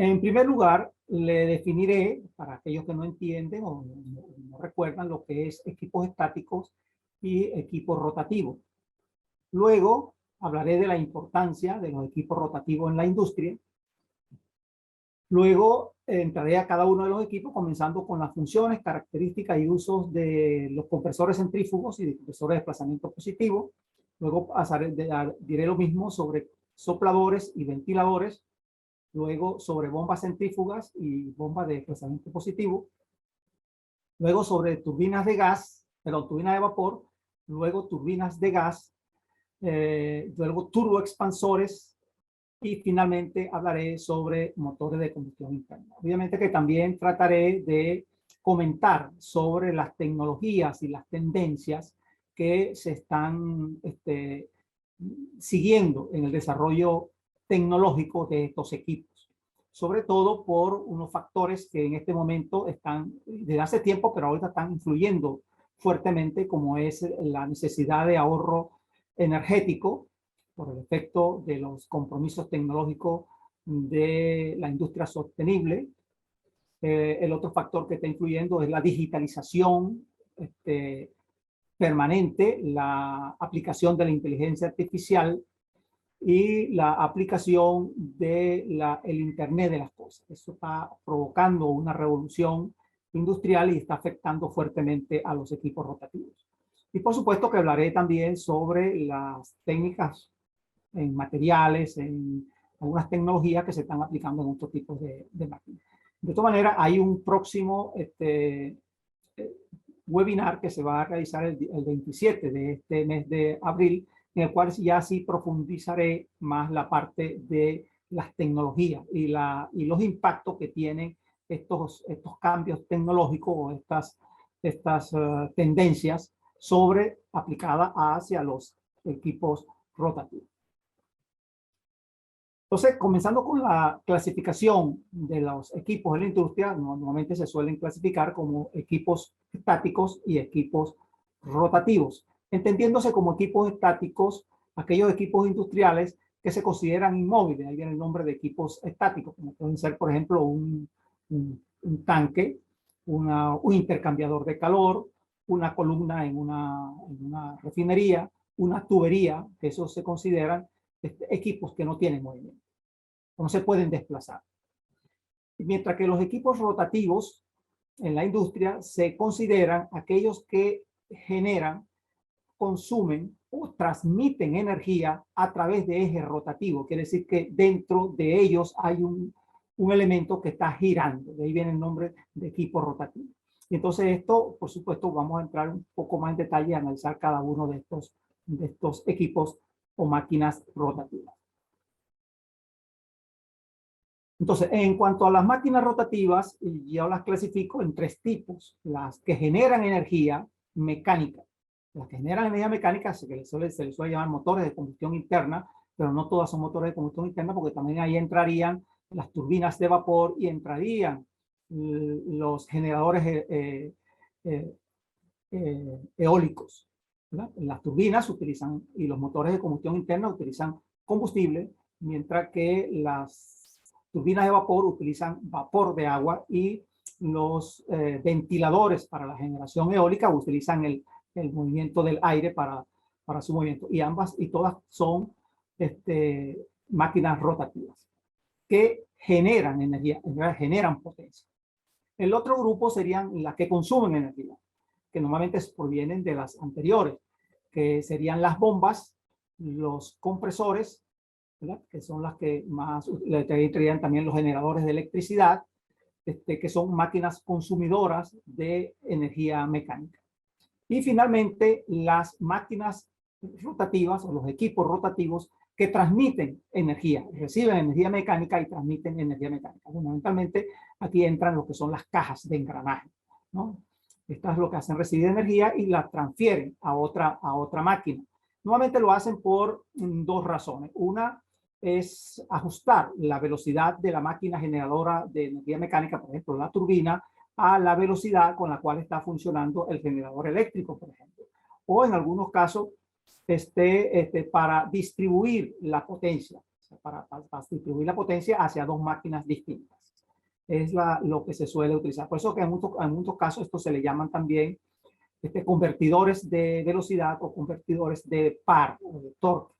En primer lugar, le definiré, para aquellos que no entienden o no recuerdan, lo que es equipos estáticos y equipos rotativos. Luego, hablaré de la importancia de los equipos rotativos en la industria. Luego, entraré a cada uno de los equipos, comenzando con las funciones, características y usos de los compresores centrífugos y de compresores de desplazamiento positivo. Luego diré lo mismo sobre sopladores y ventiladores. Luego sobre bombas centrífugas y bombas de desplazamiento positivo. Luego sobre turbinas de gas, turbinas de vapor. Luego turbinas de gas. Luego turboexpansores. Y finalmente hablaré sobre motores de combustión interna. Obviamente que también trataré de comentar sobre las tecnologías y las tendencias que se están siguiendo en el desarrollo tecnológico de estos equipos, sobre todo por unos factores que en este momento están, desde hace tiempo, pero ahorita están influyendo fuertemente, como es la necesidad de ahorro energético por el efecto de los compromisos tecnológicos de la industria sostenible. El otro factor que está influyendo es la digitalización permanente, la aplicación de la inteligencia artificial y la aplicación del Internet de las cosas. Eso está provocando una revolución industrial y está afectando fuertemente a los equipos rotativos. Y por supuesto que hablaré también sobre las técnicas en materiales, en algunas tecnologías que se están aplicando en otros tipos de máquinas. De todas maneras, hay un próximo webinar que se va a realizar el 27 de este mes de abril, en el cual ya sí profundizaré más la parte de las tecnologías y los impactos que tienen estos cambios tecnológicos o estas tendencias aplicadas hacia los equipos rotativos. Entonces, comenzando con la clasificación de los equipos en la industria, normalmente se suelen clasificar como equipos estáticos y equipos rotativos, entendiéndose como equipos estáticos aquellos equipos industriales que se consideran inmóviles. Ahí viene el nombre de equipos estáticos, como pueden ser, por ejemplo, un tanque, un intercambiador de calor, una columna en una refinería, una tubería, que esos se consideran equipos que no tienen movimiento, no se pueden desplazar. Mientras que los equipos rotativos en la industria se consideran aquellos que generan, consumen o transmiten energía a través de ejes rotativos. Quiere decir que dentro de ellos hay un elemento que está girando. De ahí viene el nombre de equipo rotativo. Y entonces esto, por supuesto, vamos a entrar un poco más en detalle a analizar cada uno de estos equipos o máquinas rotativas. Entonces, en cuanto a las máquinas rotativas, yo las clasifico en tres tipos. Las que generan energía mecánica. Las que generan energía mecánica se les suele llamar motores de combustión interna, pero no todas son motores de combustión interna, porque también ahí entrarían las turbinas de vapor y entrarían los generadores eólicos. ¿Verdad? Las turbinas utilizan, y los motores de combustión interna utilizan combustible, mientras que las turbinas de vapor utilizan vapor de agua y los ventiladores para la generación eólica utilizan el movimiento del aire para su movimiento. Y todas son máquinas rotativas que generan energía, generan potencia. El otro grupo serían las que consumen energía, que normalmente provienen de las anteriores, que serían las bombas, los compresores, ¿verdad? Que son las que más traían también los generadores de electricidad, que son máquinas consumidoras de energía mecánica. Y finalmente, las máquinas rotativas o los equipos rotativos que transmiten energía, reciben energía mecánica y transmiten energía mecánica. Fundamentalmente, aquí entran lo que son las cajas de engranaje, ¿no? Estas es lo que hacen, recibir energía y la transfieren a otra máquina. Nuevamente lo hacen por dos razones. Una es ajustar la velocidad de la máquina generadora de energía mecánica, por ejemplo, la turbina, a la velocidad con la cual está funcionando el generador eléctrico, por ejemplo. O en algunos casos, para distribuir la potencia. sea, para distribuir la potencia hacia dos máquinas distintas. Es lo que se suele utilizar. Por eso que en muchos casos esto se le llaman también convertidores de velocidad o convertidores de par o de torque.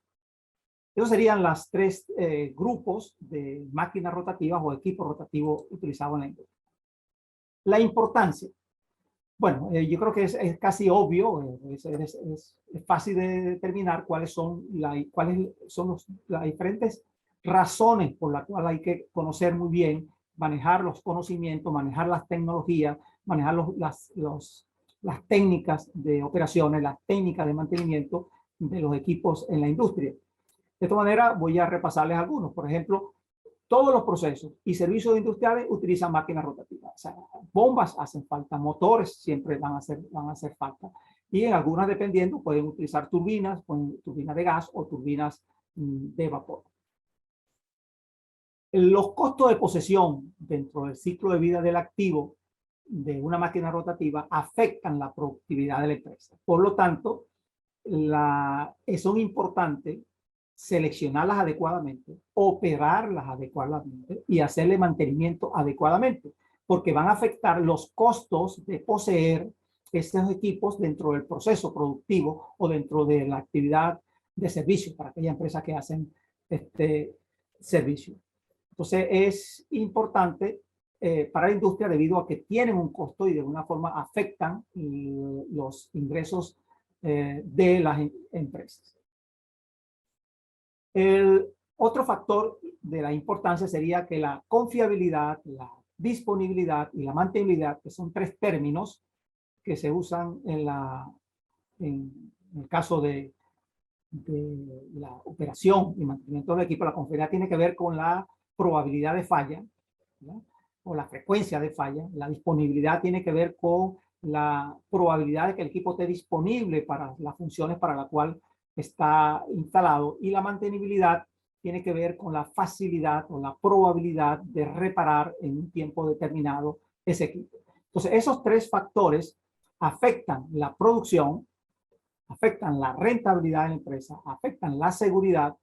Esos serían los tres grupos de máquinas rotativas o equipos rotativos utilizados en la industria. La importancia. Bueno, yo creo que es casi obvio, es fácil de determinar cuáles son las diferentes razones por las cuales hay que conocer muy bien, manejar los conocimientos, manejar las tecnologías, manejar las técnicas de operaciones, las técnicas de mantenimiento de los equipos en la industria. De esta manera voy a repasarles algunos. Por ejemplo, todos los procesos y servicios industriales utilizan máquinas rotativas. O sea, bombas hacen falta, motores siempre van a hacer falta. Y en algunas, dependiendo, pueden utilizar turbinas de gas o turbinas de vapor. Los costos de posesión dentro del ciclo de vida del activo de una máquina rotativa afectan la productividad de la empresa. Por lo tanto, son importantes seleccionarlas adecuadamente, operarlas adecuadamente y hacerle mantenimiento adecuadamente, porque van a afectar los costos de poseer estos equipos dentro del proceso productivo o dentro de la actividad de servicio para aquellas empresas que hacen este servicio. Entonces es importante para la industria debido a que tienen un costo y de alguna forma afectan los ingresos de las empresas. El otro factor de la importancia sería que la confiabilidad, la disponibilidad y la mantenibilidad, que son tres términos que se usan en el caso de la operación y mantenimiento del equipo. La confiabilidad tiene que ver con la probabilidad de falla, ¿no? O la frecuencia de falla. La disponibilidad tiene que ver con la probabilidad de que el equipo esté disponible para las funciones para las cuales está instalado, y la mantenibilidad tiene que ver con la facilidad o la probabilidad de reparar en un tiempo determinado ese equipo. Entonces, esos tres factores afectan la producción, afectan la rentabilidad de la empresa, afectan la seguridad,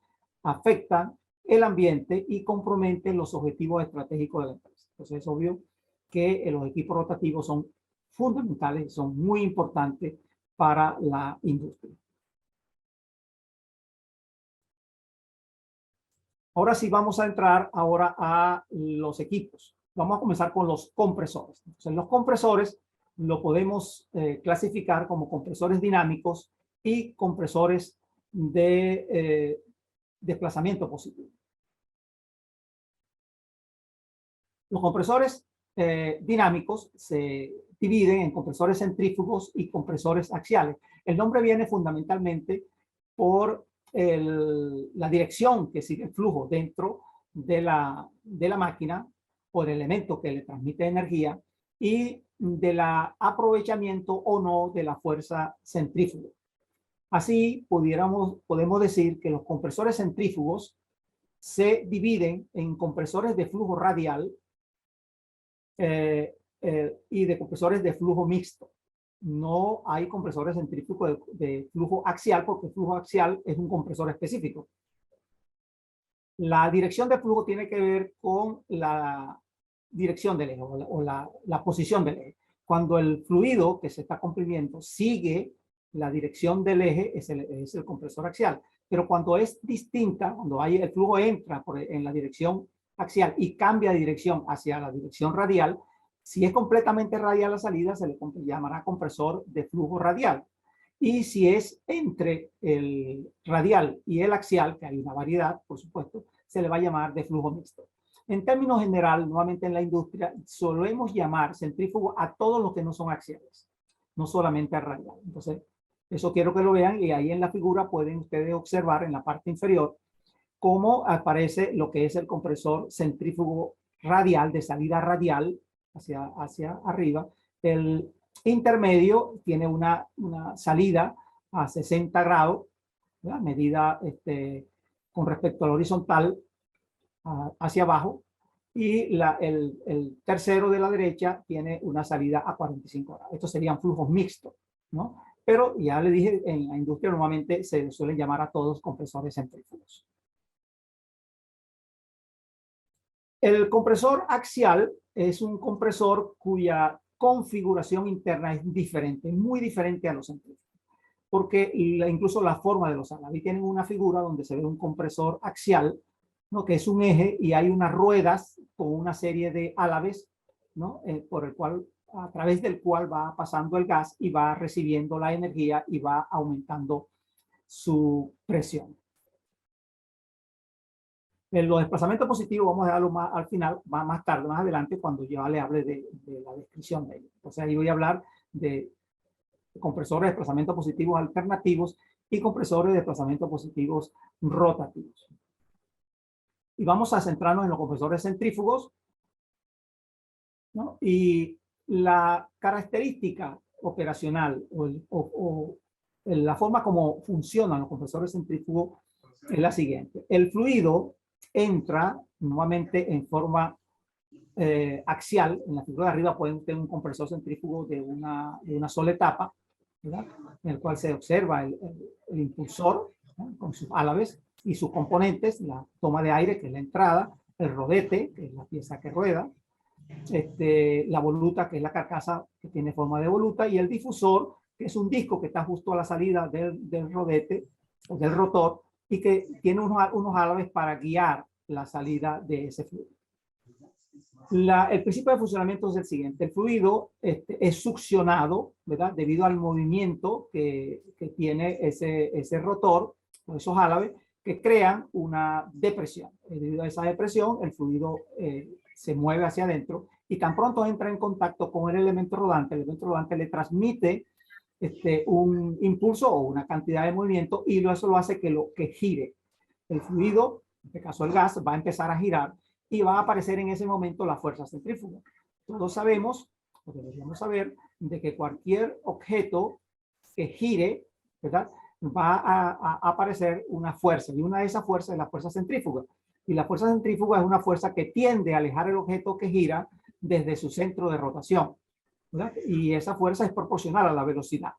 afectan el ambiente y comprometen los objetivos estratégicos de la empresa. Entonces, es obvio que los equipos rotativos son fundamentales, son muy importantes para la industria. Ahora sí vamos a entrar ahora a los equipos. Vamos a comenzar con los compresores. Entonces, los compresores lo podemos clasificar como compresores dinámicos y compresores de desplazamiento positivo. Los compresores dinámicos se dividen en compresores centrífugos y compresores axiales. El nombre viene fundamentalmente por la dirección que sigue el flujo dentro de la máquina, por el elemento que le transmite energía y del aprovechamiento o no de la fuerza centrífuga. Así podemos decir que los compresores centrífugos se dividen en compresores de flujo radial y de compresores de flujo mixto. No hay compresores centrífugos de flujo axial, porque el flujo axial es un compresor específico. La dirección de flujo tiene que ver con la dirección del eje o la posición del eje. Cuando el fluido que se está comprimiendo sigue la dirección del eje, es el compresor axial. Pero cuando es distinta, cuando el flujo entra en la dirección axial y cambia de dirección hacia la dirección radial, si es completamente radial la salida, se le llamará compresor de flujo radial. Y si es entre el radial y el axial, que hay una variedad, por supuesto, se le va a llamar de flujo mixto. En términos general, nuevamente en la industria, solemos llamar centrífugo a todos los que no son axiales, no solamente a radial. Entonces, eso quiero que lo vean, y ahí en la figura pueden ustedes observar en la parte inferior cómo aparece lo que es el compresor centrífugo radial, de salida radial hacia arriba. El intermedio tiene una salida a 60 grados, ¿verdad? Medida con respecto al horizontal hacia abajo, y el tercero de la derecha tiene una salida a 45 grados. Estos serían flujos mixtos, ¿no? Pero ya le dije, en la industria normalmente se suelen llamar a todos compresores centrífugos. El compresor axial es un compresor cuya configuración interna es diferente, muy diferente a los centrífugos, porque incluso la forma de los álabes tienen una figura donde se ve un compresor axial, ¿no? Que es un eje y hay unas ruedas con una serie de álabes, ¿no? Por el cual, a través del cual va pasando el gas y va recibiendo la energía y va aumentando su presión. Los desplazamientos positivos vamos a dejarlo más al final, más tarde, más adelante, cuando yo le hable de la descripción de ellos. Entonces ahí voy a hablar de compresores de desplazamientos positivos alternativos y compresores de desplazamientos positivos rotativos. Y vamos a centrarnos en los compresores centrífugos, ¿no? Y la característica operacional o la forma como funcionan los compresores centrífugos es la siguiente. El fluido entra nuevamente en forma axial. En la figura de arriba pueden tener un compresor centrífugo de una sola etapa, ¿verdad? En el cual se observa el impulsor, ¿no? Con sus álabes y sus componentes, la toma de aire, que es la entrada, el rodete, que es la pieza que rueda, la voluta, que es la carcasa que tiene forma de voluta, y el difusor, que es un disco que está justo a la salida del rodete o del rotor y que tiene unos álabes para guiar la salida de ese fluido. El principio de funcionamiento es el siguiente. El fluido es succionado, ¿verdad? Debido al movimiento que tiene ese rotor, o esos álabes, que crean una depresión. Debido a esa depresión, el fluido se mueve hacia adentro y tan pronto entra en contacto con el elemento rodante le transmite un impulso o una cantidad de movimiento y eso lo hace que gire. El fluido, en este caso el gas, va a empezar a girar y va a aparecer en ese momento la fuerza centrífuga. Todos sabemos, o deberíamos saber, de que cualquier objeto que gire, ¿verdad? Va a aparecer una fuerza, y una de esas fuerzas es la fuerza centrífuga. Y la fuerza centrífuga es una fuerza que tiende a alejar el objeto que gira desde su centro de rotación, ¿verdad? Y esa fuerza es proporcional a la velocidad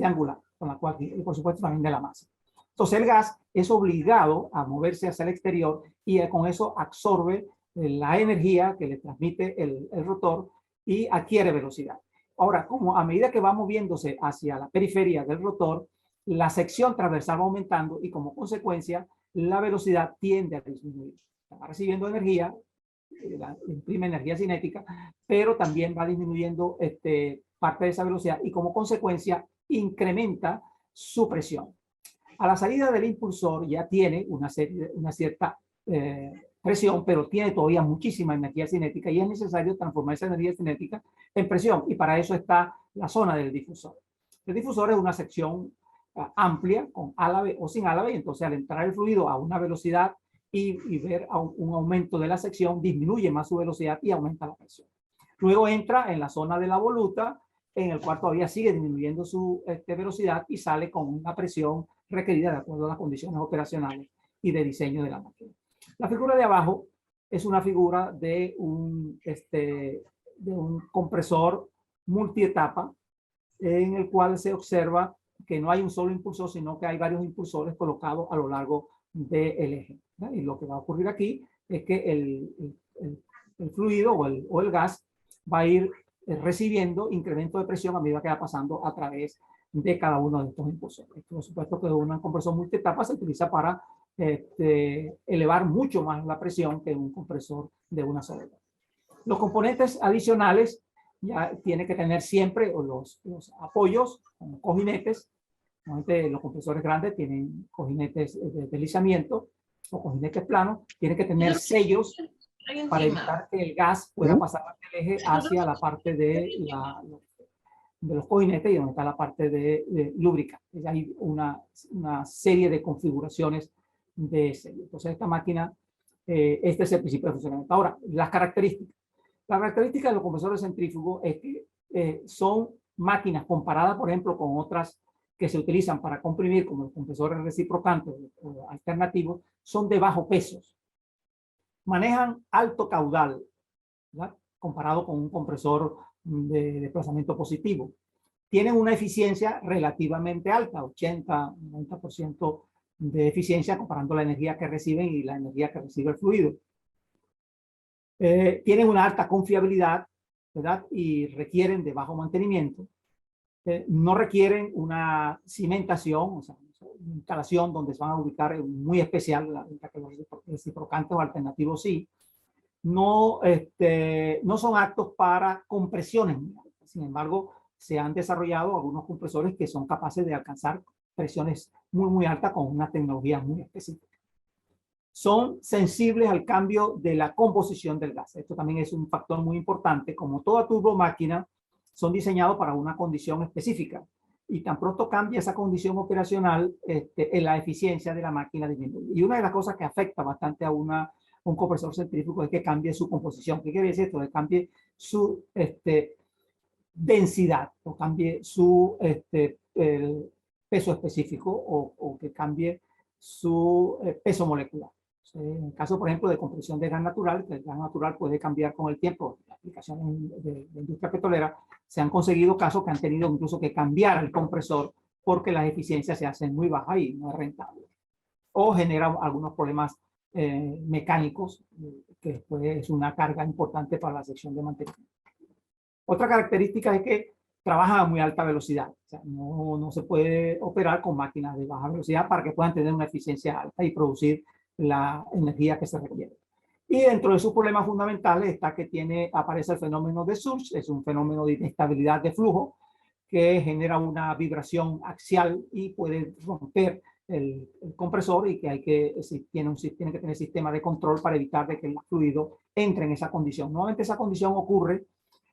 angular, con la cual, y por supuesto también de la masa. Entonces el gas es obligado a moverse hacia el exterior y con eso absorbe la energía que le transmite el rotor y adquiere velocidad. Ahora, como a medida que va moviéndose hacia la periferia del rotor, la sección transversal va aumentando y como consecuencia la velocidad tiende a disminuir. Va recibiendo energía, imprime energía cinética, pero también va disminuyendo parte de esa velocidad y como consecuencia incrementa su presión. A la salida del impulsor ya tiene una cierta presión, pero tiene todavía muchísima energía cinética y es necesario transformar esa energía cinética en presión y para eso está la zona del difusor. El difusor es una sección amplia con álave o sin álave y entonces al entrar el fluido a una velocidad y ver un aumento de la sección disminuye más su velocidad y aumenta la presión. Luego entra en la zona de la voluta en el cual todavía sigue disminuyendo su velocidad y sale con una presión requerida de acuerdo a las condiciones operacionales y de diseño de la máquina. La figura de abajo es una figura de un compresor multietapa en el cual se observa que no hay un solo impulsor, sino que hay varios impulsores colocados a lo largo del eje. ¿Verdad? Y lo que va a ocurrir aquí es que el fluido o el gas va a ir recibiendo incremento de presión a medida que va pasando a través de cada uno de estos impulsores. Por supuesto que un compresor multietapa se utiliza para elevar mucho más la presión que un compresor de una sola etapa. Los componentes adicionales ya tiene que tener siempre los apoyos, como cojinetes. Normalmente los compresores grandes tienen cojinetes de deslizamiento o cojinetes planos. Tienen que tener sellos para evitar que el gas pueda pasar del eje hacia la parte de los cojinetes y donde está la parte de lubricante. Hay una serie de configuraciones de sellos. Entonces esta máquina, este es el principio de funcionamiento. Ahora, las características. La característica de los compresores centrífugos es que son máquinas comparadas, por ejemplo, con otras que se utilizan para comprimir, como los compresores reciprocantes o alternativos, son de bajo peso. Manejan alto caudal, ¿verdad? Comparado con un compresor de desplazamiento positivo. Tienen una eficiencia relativamente alta, 80-90% de eficiencia comparando la energía que reciben y la energía que recibe el fluido. Tienen una alta confiabilidad, ¿verdad? Y requieren de bajo mantenimiento. No requieren una cimentación, o sea, una instalación donde se van a ubicar muy especial, los reciprocantes o alternativos sí. No, no son aptos para compresiones. Sin embargo, se han desarrollado algunos compresores que son capaces de alcanzar presiones muy altas con una tecnología muy específica. Son sensibles al cambio de la composición del gas. Esto también es un factor muy importante. Como toda turbomáquina, son diseñados para una condición específica. Y tan pronto cambia esa condición operacional, en la eficiencia de la máquina disminuye. Y una de las cosas que afecta bastante a un compresor centrífugo es que cambie su composición. ¿Qué quiere decir esto? Que cambie su densidad o cambie su el peso específico o que cambie su peso molecular. En el caso, por ejemplo, de compresión de gas natural, que el gas natural puede cambiar con el tiempo, la aplicación de industria petrolera, se han conseguido casos que han tenido incluso que cambiar el compresor porque las eficiencias se hacen muy bajas y no es rentable. O genera algunos problemas mecánicos, que después es una carga importante para la sección de mantenimiento. Otra característica es que trabaja a muy alta velocidad. O sea, no se puede operar con máquinas de baja velocidad para que puedan tener una eficiencia alta y producir la energía que se requiere. Y dentro de sus problemas fundamentales está que aparece el fenómeno de surge, es un fenómeno de inestabilidad de flujo que genera una vibración axial y puede romper el compresor y que tiene que tener sistema de control para evitar de que el fluido entre en esa condición. Nuevamente esa condición ocurre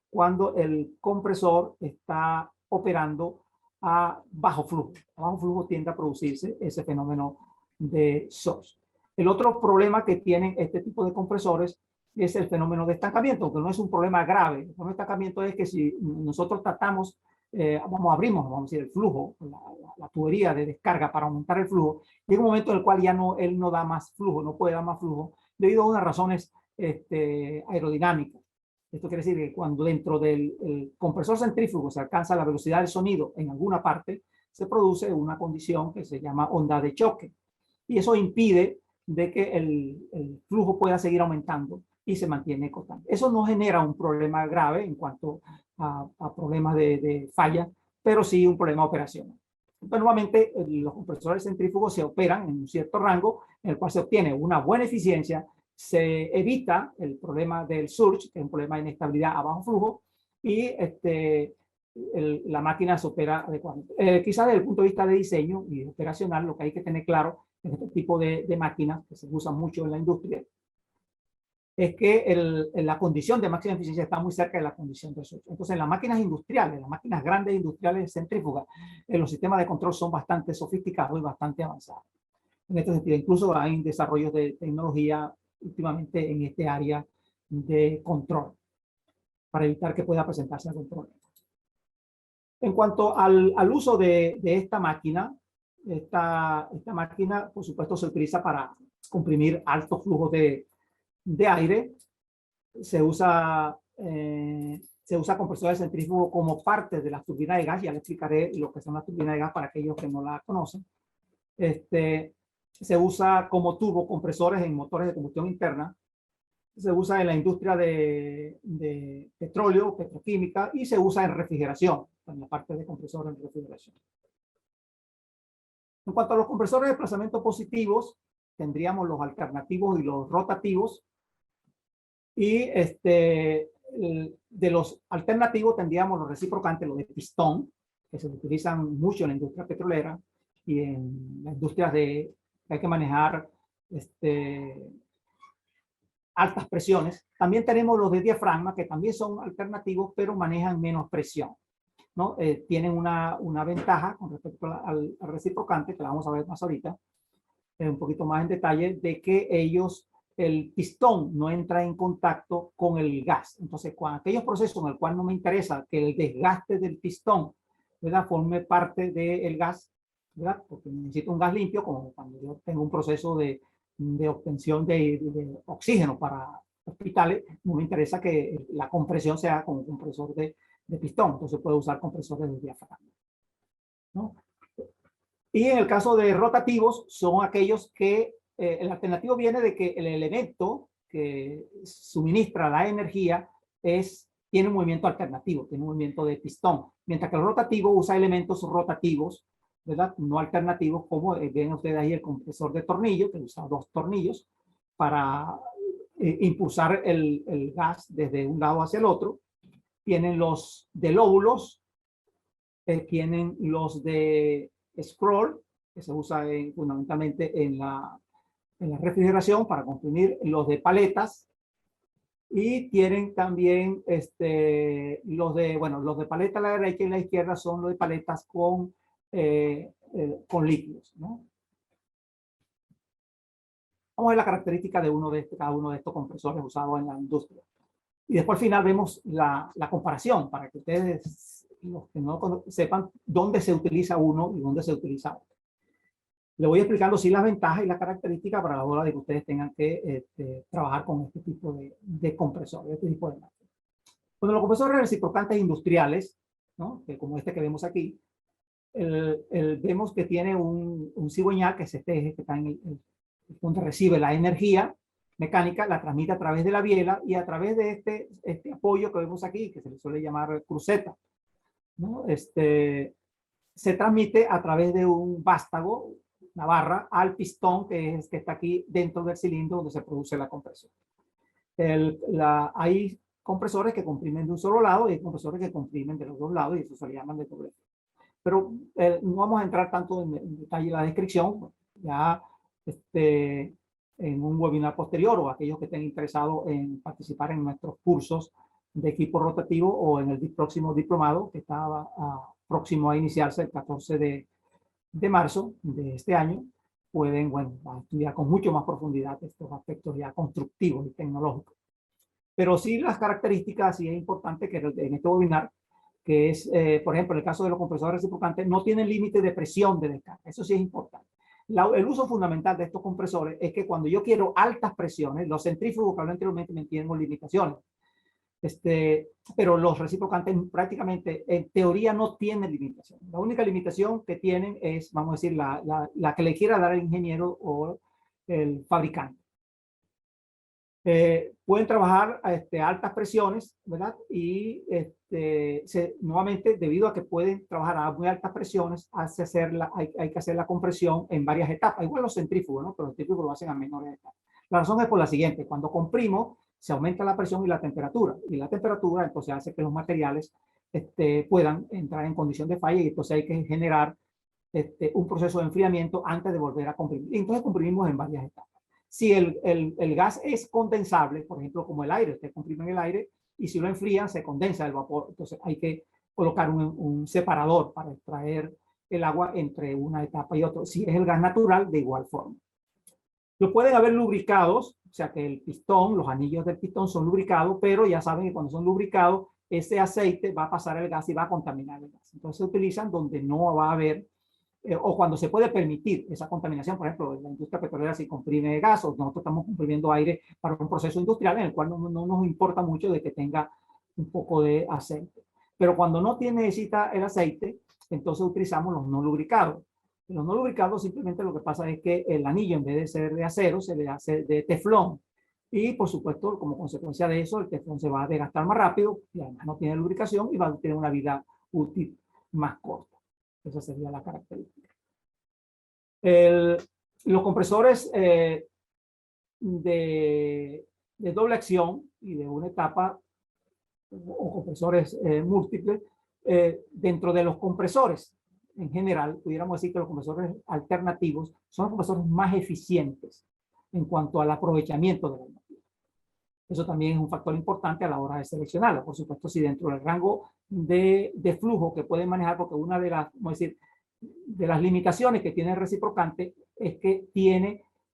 cuando el compresor está operando a bajo flujo. A bajo flujo tiende a producirse ese fenómeno de surge. El otro problema que tienen este tipo de compresores es el fenómeno de estancamiento, que no es un problema grave. El problema de estancamiento es que si nosotros tratamos, abrimos, vamos a decir, el flujo, la tubería de descarga para aumentar el flujo, llega un momento en el cual ya él no da más flujo, no puede dar más flujo, debido a unas razones aerodinámicas. Esto quiere decir que cuando dentro del compresor centrífugo se alcanza la velocidad del sonido en alguna parte, se produce una condición que se llama onda de choque. Y eso impide de que el flujo pueda seguir aumentando y se mantiene constante. Eso no genera un problema grave en cuanto a problemas de falla, pero sí un problema operacional. Entonces, nuevamente, los compresores centrífugos se operan en un cierto rango en el cual se obtiene una buena eficiencia, se evita el problema del surge, que es un problema de inestabilidad a bajo flujo, y la máquina se opera adecuadamente. Quizás desde el punto de vista de diseño y operacional, lo que hay que tener claro en este tipo de máquinas que se usan mucho en la industria es que la condición de máxima eficiencia está muy cerca de la condición de surge. Entonces, en las máquinas industriales, las máquinas grandes industriales centrífugas, los sistemas de control son bastante sofisticados y bastante avanzados. En este sentido, incluso hay desarrollos de tecnología últimamente en este área de control para evitar que pueda presentarse algún problema. En cuanto al uso de esta máquina, esta máquina, por supuesto, se utiliza para comprimir altos flujos de aire. Se usa compresores centrífugos como parte de las turbinas de gas. Ya les explicaré lo que son las turbinas de gas para aquellos que no las conocen. Se usa como turbocompresores en motores de combustión interna. Se usa en la industria de petróleo, petroquímica, y se usa en refrigeración, en la parte de compresores en refrigeración. En cuanto a los compresores de desplazamiento positivos, tendríamos los alternativos y los rotativos. Y de los alternativos tendríamos los reciprocantes, los de pistón, que se utilizan mucho en la industria petrolera y en las industrias que hay que manejar altas presiones. También tenemos los de diafragma, que también son alternativos, pero manejan menos presión, ¿no? Tienen una ventaja con respecto al reciprocante, que la vamos a ver más ahorita, un poquito más en detalle, de que el pistón no entra en contacto con el gas. Entonces, cuando aquellos procesos en el cual no me interesa que el desgaste del pistón, ¿verdad?, forme parte del gas, ¿verdad?, porque necesito un gas limpio, como cuando yo tengo un proceso de obtención de oxígeno para hospitales, no me interesa que la compresión sea con un compresor de pistón. Entonces puedo usar compresores de diafragma, ¿no? Y en el caso de rotativos, son aquellos que el alternativo viene de que el elemento que suministra la energía tiene un movimiento alternativo, tiene un movimiento de pistón, mientras que el rotativo usa elementos rotativos, ¿verdad? No alternativos, como ven ustedes ahí el compresor de tornillo, que usa 2 tornillos para impulsar el gas desde un lado hacia el otro. Tienen los de lóbulos, tienen los de scroll, que se usa fundamentalmente en la refrigeración para comprimir, los de paletas, y tienen también los de paleta a la derecha y a la izquierda son los de paletas con líquidos, ¿no? Vamos a ver la característica de cada uno de estos compresores usados en la industria. Y después al final vemos la comparación para que ustedes, los que no sepan, dónde se utiliza uno y dónde se utiliza otro. Le voy explicando sí las ventajas y las características para la hora de que ustedes tengan que trabajar con este tipo de compresores, este tipo de máquinas. Bueno, los compresores reciprocantes industriales, ¿no? Que como este que vemos aquí, vemos que tiene un cigüeñal, que es este eje que está en donde recibe la energía mecánica, la transmite a través de la biela y a través de este apoyo que vemos aquí, que se le suele llamar cruceta, ¿no? Se transmite a través de un vástago, una barra, al pistón que está aquí dentro del cilindro donde se produce la compresión. Hay compresores que comprimen de un solo lado y hay compresores que comprimen de los dos lados y eso se le llaman de doble. Pero no vamos a entrar tanto en detalle en la descripción, ya en un webinar posterior o aquellos que estén interesados en participar en nuestros cursos de equipo rotativo o en el próximo diplomado que estaba próximo a iniciarse el 14 de marzo de este año, pueden, estudiar con mucho más profundidad estos aspectos ya constructivos y tecnológicos. Pero sí las características, sí es importante que en este webinar, que es, por ejemplo, en el caso de los compresores reciprocantes, no tienen límite de presión de descarga. Eso sí es importante. El uso fundamental de estos compresores es que cuando yo quiero altas presiones, los centrífugos que hablé anteriormente me tienen limitaciones. Pero los reciprocantes prácticamente en teoría no tienen limitación. La única limitación que tienen es, vamos a decir, la que le quiera dar el ingeniero o el fabricante. Pueden trabajar a altas presiones, ¿verdad? Y nuevamente, debido a que pueden trabajar a muy altas presiones, hay que hacer la compresión en varias etapas. Igual los centrífugos, ¿no? Pero los centrífugos lo hacen a menores etapas. La razón es por la siguiente: cuando comprimo, se aumenta la presión y la temperatura. Y la temperatura entonces hace que los materiales puedan entrar en condición de falla y entonces hay que generar un proceso de enfriamiento antes de volver a comprimir. Y entonces comprimimos en varias etapas. Si el gas es condensable, por ejemplo, como el aire, usted comprime en el aire y si lo enfrían se condensa el vapor. Entonces hay que colocar un separador para extraer el agua entre una etapa y otra. Si es el gas natural, de igual forma. Lo pueden haber lubricados, o sea que el pistón, los anillos del pistón son lubricados, pero ya saben que cuando son lubricados, ese aceite va a pasar el gas y va a contaminar el gas. Entonces se utilizan donde no va a haber, o cuando se puede permitir esa contaminación. Por ejemplo, en la industria petrolera si comprime gas, o nosotros estamos comprimiendo aire para un proceso industrial en el cual no nos importa mucho de que tenga un poco de aceite. Pero cuando no necesita el aceite, entonces utilizamos los no lubricados. Los no lubricados simplemente lo que pasa es que el anillo, en vez de ser de acero, se le hace de teflón. Y por supuesto, como consecuencia de eso, el teflón se va a desgastar más rápido y además no tiene lubricación y va a tener una vida útil más corta. Esa sería la característica. Los compresores de doble acción y de una etapa o compresores múltiples, dentro de los compresores en general, pudiéramos decir que los compresores alternativos son los compresores más eficientes en cuanto al aprovechamiento de la energía. Eso también es un factor importante a la hora de seleccionarlo. Por supuesto, si dentro del rango de flujo que pueden manejar, porque una de las, vamos a decir, de las limitaciones que tiene el reciprocante es que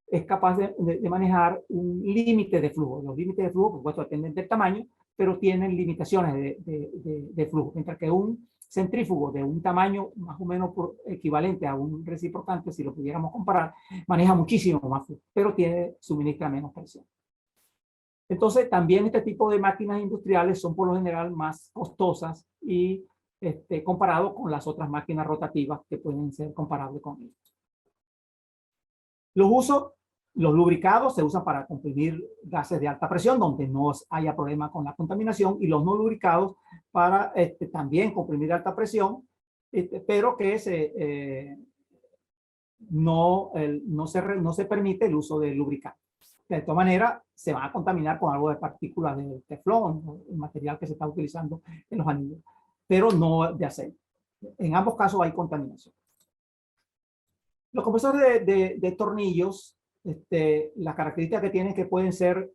es capaz de manejar un límite de flujo. Los límites de flujo, por supuesto, dependen del tamaño, pero tienen limitaciones de flujo. Mientras que un centrífugo de un tamaño más o menos equivalente a un reciprocante, si lo pudiéramos comparar, maneja muchísimo más flujo, pero suministra menos presión. Entonces, también este tipo de máquinas industriales son por lo general más costosas y comparado con las otras máquinas rotativas que pueden ser comparables con ellas. Los usos Los lubricados se usan para comprimir gases de alta presión, donde no haya problema con la contaminación, y los no lubricados para también comprimir alta presión, pero que no se permite el uso de lubricantes. De todas maneras, se van a contaminar con algo de partículas de teflón, el material que se está utilizando en los anillos, pero no de aceite. En ambos casos hay contaminación. Los compresores de tornillos, las características que tienen es que pueden ser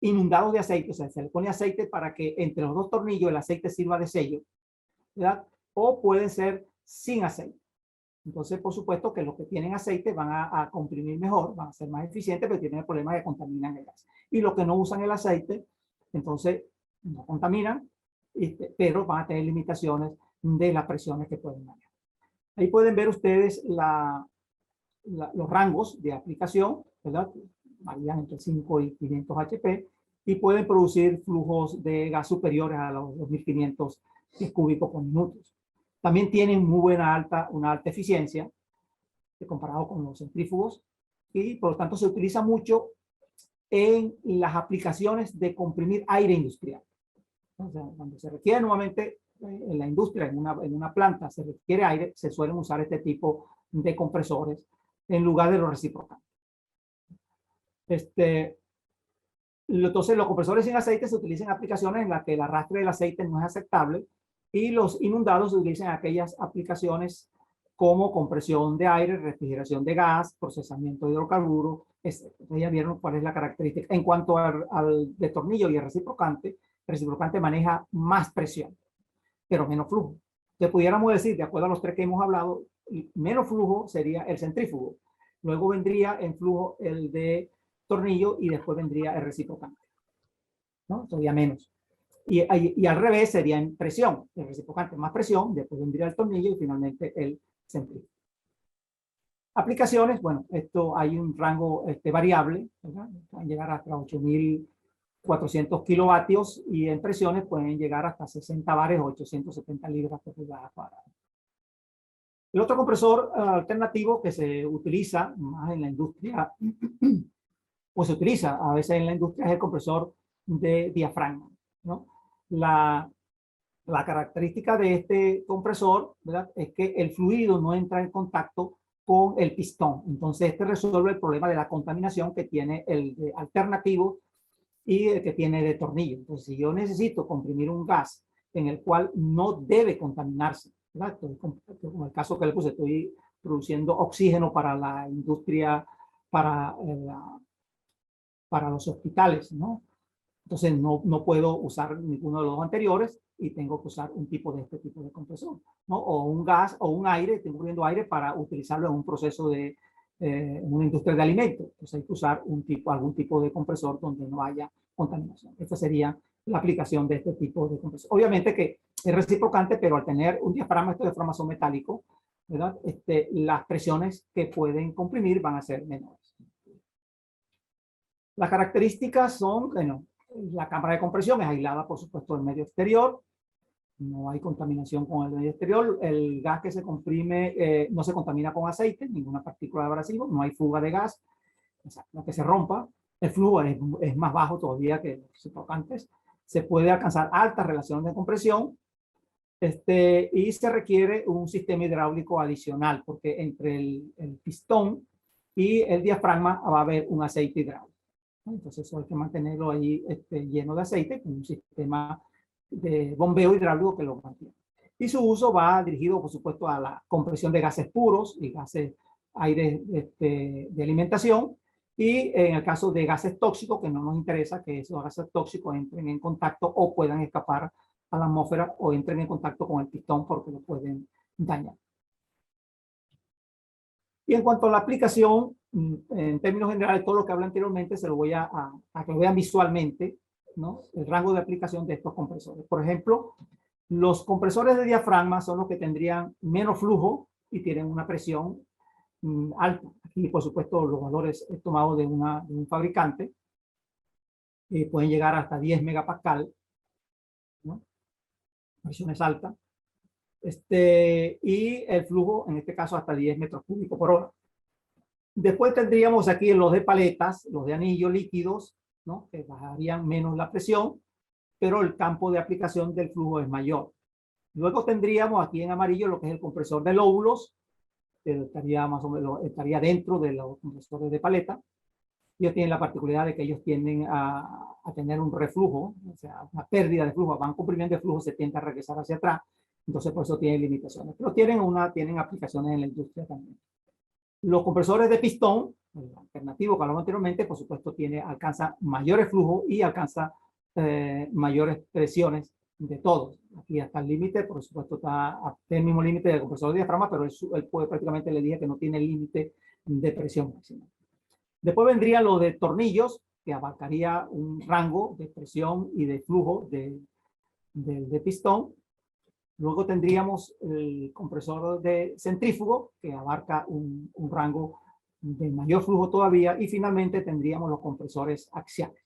inundados de aceite, o sea, se le pone aceite para que entre los dos tornillos el aceite sirva de sello, ¿verdad? O pueden ser sin aceite. Entonces, por supuesto que los que tienen aceite van a comprimir mejor, van a ser más eficientes, pero tienen el problema de que contaminan el gas. Y los que no usan el aceite, entonces no contaminan, pero van a tener limitaciones de las presiones que pueden manejar. Ahí pueden ver ustedes los rangos de aplicación, ¿verdad? Varían entre 5 y 500 HP y pueden producir flujos de gas superiores a los 2500 cúbicos por minuto. También tienen una alta eficiencia comparado con los centrífugos y por lo tanto se utiliza mucho en las aplicaciones de comprimir aire industrial. O sea, cuando se requiere nuevamente en la industria, en una planta, se requiere aire, se suelen usar este tipo de compresores en lugar de los reciprocantes. Entonces, los compresores sin aceite se utilizan en aplicaciones en las que el arrastre del aceite no es aceptable y los inundados se utilizan en aquellas aplicaciones como compresión de aire, refrigeración de gas, procesamiento de hidrocarburos, etc. Ya vieron cuál es la característica. En cuanto al de tornillo y el reciprocante maneja más presión, pero menos flujo. Entonces, pudiéramos decir, de acuerdo a los tres que hemos hablado, menos flujo sería el centrífugo. Luego vendría en flujo el de tornillo y después vendría el reciprocante, ¿no? Todavía menos. Y al revés sería en presión, el reciprocante más presión, después vendría el tornillo y finalmente el centrífugo. Aplicaciones, bueno, esto hay un rango variable, ¿verdad? Pueden llegar hasta 8400 kilovatios y en presiones pueden llegar hasta 60 bares o 870 libras por pulgada cuadrada. El otro compresor alternativo que se utiliza más en la industria, o se utiliza a veces en la industria, es el compresor de diafragma, ¿no? La característica de este compresor, ¿verdad?, es que el fluido no entra en contacto con el pistón. Entonces, resuelve el problema de la contaminación que tiene el alternativo y el que tiene de tornillo. Entonces, si yo necesito comprimir un gas en el cual no debe contaminarse, ¿verdad? Como el caso que le puse, estoy produciendo oxígeno para la industria, para los hospitales, ¿no? Entonces no puedo usar ninguno de los anteriores y tengo que usar un tipo de este tipo de compresor, ¿no? O un gas o un aire, estoy cubriendo aire para utilizarlo en un proceso en una industria de alimentos. Entonces hay que usar algún tipo de compresor donde no haya contaminación. Esta sería la aplicación de este tipo de compresor. Obviamente que es reciprocante, pero al tener un diafragma, estos diafragmas son metálicos, ¿verdad? Las presiones que pueden comprimir van a ser menores. Las características son, bueno, la cámara de compresión es aislada, por supuesto, del medio exterior. No hay contaminación con el medio exterior. El gas que se comprime no se contamina con aceite, ninguna partícula de abrasivo, no hay fuga de gas, o sea, no que se rompa. El flujo es más bajo todavía que los reciprocantes. Se puede alcanzar altas relaciones de compresión y se requiere un sistema hidráulico adicional, porque entre el pistón y el diafragma va a haber un aceite hidráulico. Entonces eso hay que mantenerlo ahí lleno de aceite con un sistema de bombeo hidráulico que lo mantiene. Y su uso va dirigido, por supuesto, a la compresión de gases puros y gases aire de alimentación. Y en el caso de gases tóxicos, que no nos interesa que esos gases tóxicos entren en contacto o puedan escapar a la atmósfera o entren en contacto con el pistón porque lo pueden dañar. Y en cuanto a la aplicación, en términos generales, todo lo que hablé anteriormente se lo voy a que lo vean visualmente, ¿no? El rango de aplicación de estos compresores. Por ejemplo, los compresores de diafragma son los que tendrían menos flujo y tienen una presión alta. Aquí, por supuesto, los valores tomados de un fabricante pueden llegar hasta 10 megapascal, ¿no? Presiones altas. Y el flujo, en este caso, hasta 10 metros cúbicos por hora. Después tendríamos aquí los de paletas, los de anillos líquidos, ¿no? Que bajarían menos la presión, pero el campo de aplicación del flujo es mayor. Luego tendríamos aquí en amarillo lo que es el compresor de lóbulos, que estaría más o menos, estaría dentro de los compresores de paleta. Ellos tienen la particularidad de que ellos tienden a tener un reflujo, o sea, una pérdida de flujo, van comprimiendo el flujo, se tiende a regresar hacia atrás, entonces por eso tienen limitaciones, pero tienen aplicaciones en la industria también. Los compresores de pistón, el alternativo que hablamos anteriormente, por supuesto, alcanza mayores flujos y alcanza mayores presiones de todos. Aquí hasta el límite, por supuesto, está el mismo límite del compresor de diafragma, pero él puede prácticamente, le dije que no tiene límite de presión máxima. Después vendría lo de tornillos, que abarcaría un rango de presión y de flujo de pistón. Luego tendríamos el compresor de centrífugo, que abarca un rango de mayor flujo todavía. Y finalmente tendríamos los compresores axiales,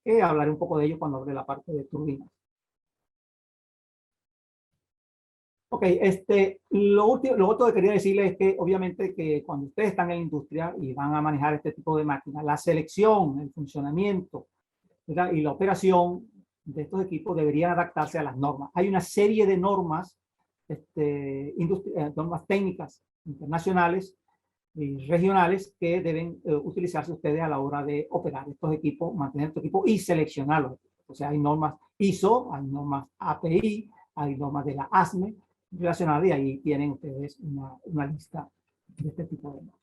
que hablaré un poco de ellos cuando hable de la parte de turbinas. Ok, lo otro que quería decirles es que obviamente que cuando ustedes están en la industria y van a manejar este tipo de máquinas, la selección, el funcionamiento, ¿verdad? Y la operación de estos equipos deberían adaptarse a las normas. Hay una serie de normas, normas técnicas internacionales y regionales que deben utilizarse ustedes a la hora de operar estos equipos, mantener estos equipos y seleccionarlos. O sea, hay normas ISO, hay normas API, hay normas de la ASME relacionadas y ahí tienen ustedes una lista de este tipo de normas.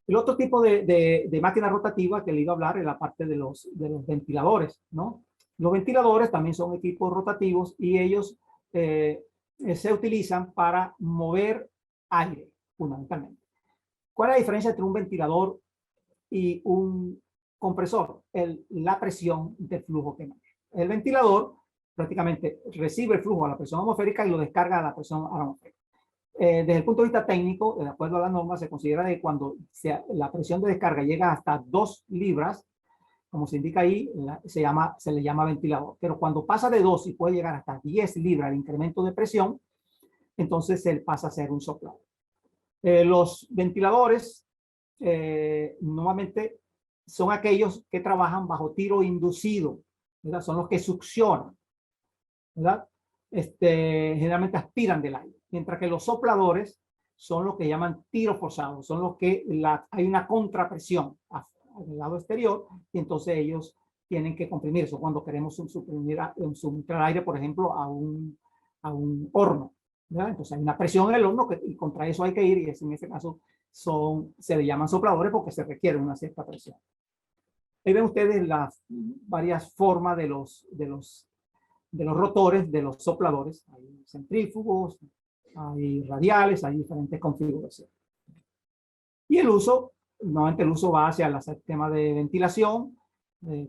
El otro tipo de máquina rotativa que le iba a hablar es la parte de los ventiladores, ¿no? Los ventiladores también son equipos rotativos y ellos se utilizan para mover aire, fundamentalmente. ¿Cuál es la diferencia entre un ventilador y un compresor? La presión de flujo que maneja. El ventilador prácticamente recibe el flujo a la presión atmosférica y lo descarga a la presión atmosférica. Desde el punto de vista técnico, de acuerdo a la norma, se considera que cuando la presión de descarga llega hasta 2 libras, como se indica ahí, se le llama ventilador. Pero cuando pasa de 2 y puede llegar hasta 10 libras el incremento de presión, entonces él pasa a ser un soplador. Los ventiladores normalmente son aquellos que trabajan bajo tiro inducido, ¿verdad? Son los que succionan, ¿verdad? Generalmente aspiran del aire, mientras que los sopladores son los que llaman tiro forzado, son los que hay una contrapresión al lado exterior y entonces ellos tienen que comprimir eso cuando queremos suministrar aire, por ejemplo, a un horno, ¿verdad? Entonces hay una presión en el horno y contra eso hay que ir y en este caso se le llaman sopladores porque se requiere una cierta presión. Ahí ven ustedes las varias formas de los rotores, de los sopladores. Hay centrífugos, hay radiales, hay diferentes configuraciones. Y el uso, normalmente el uso va hacia el sistema de ventilación,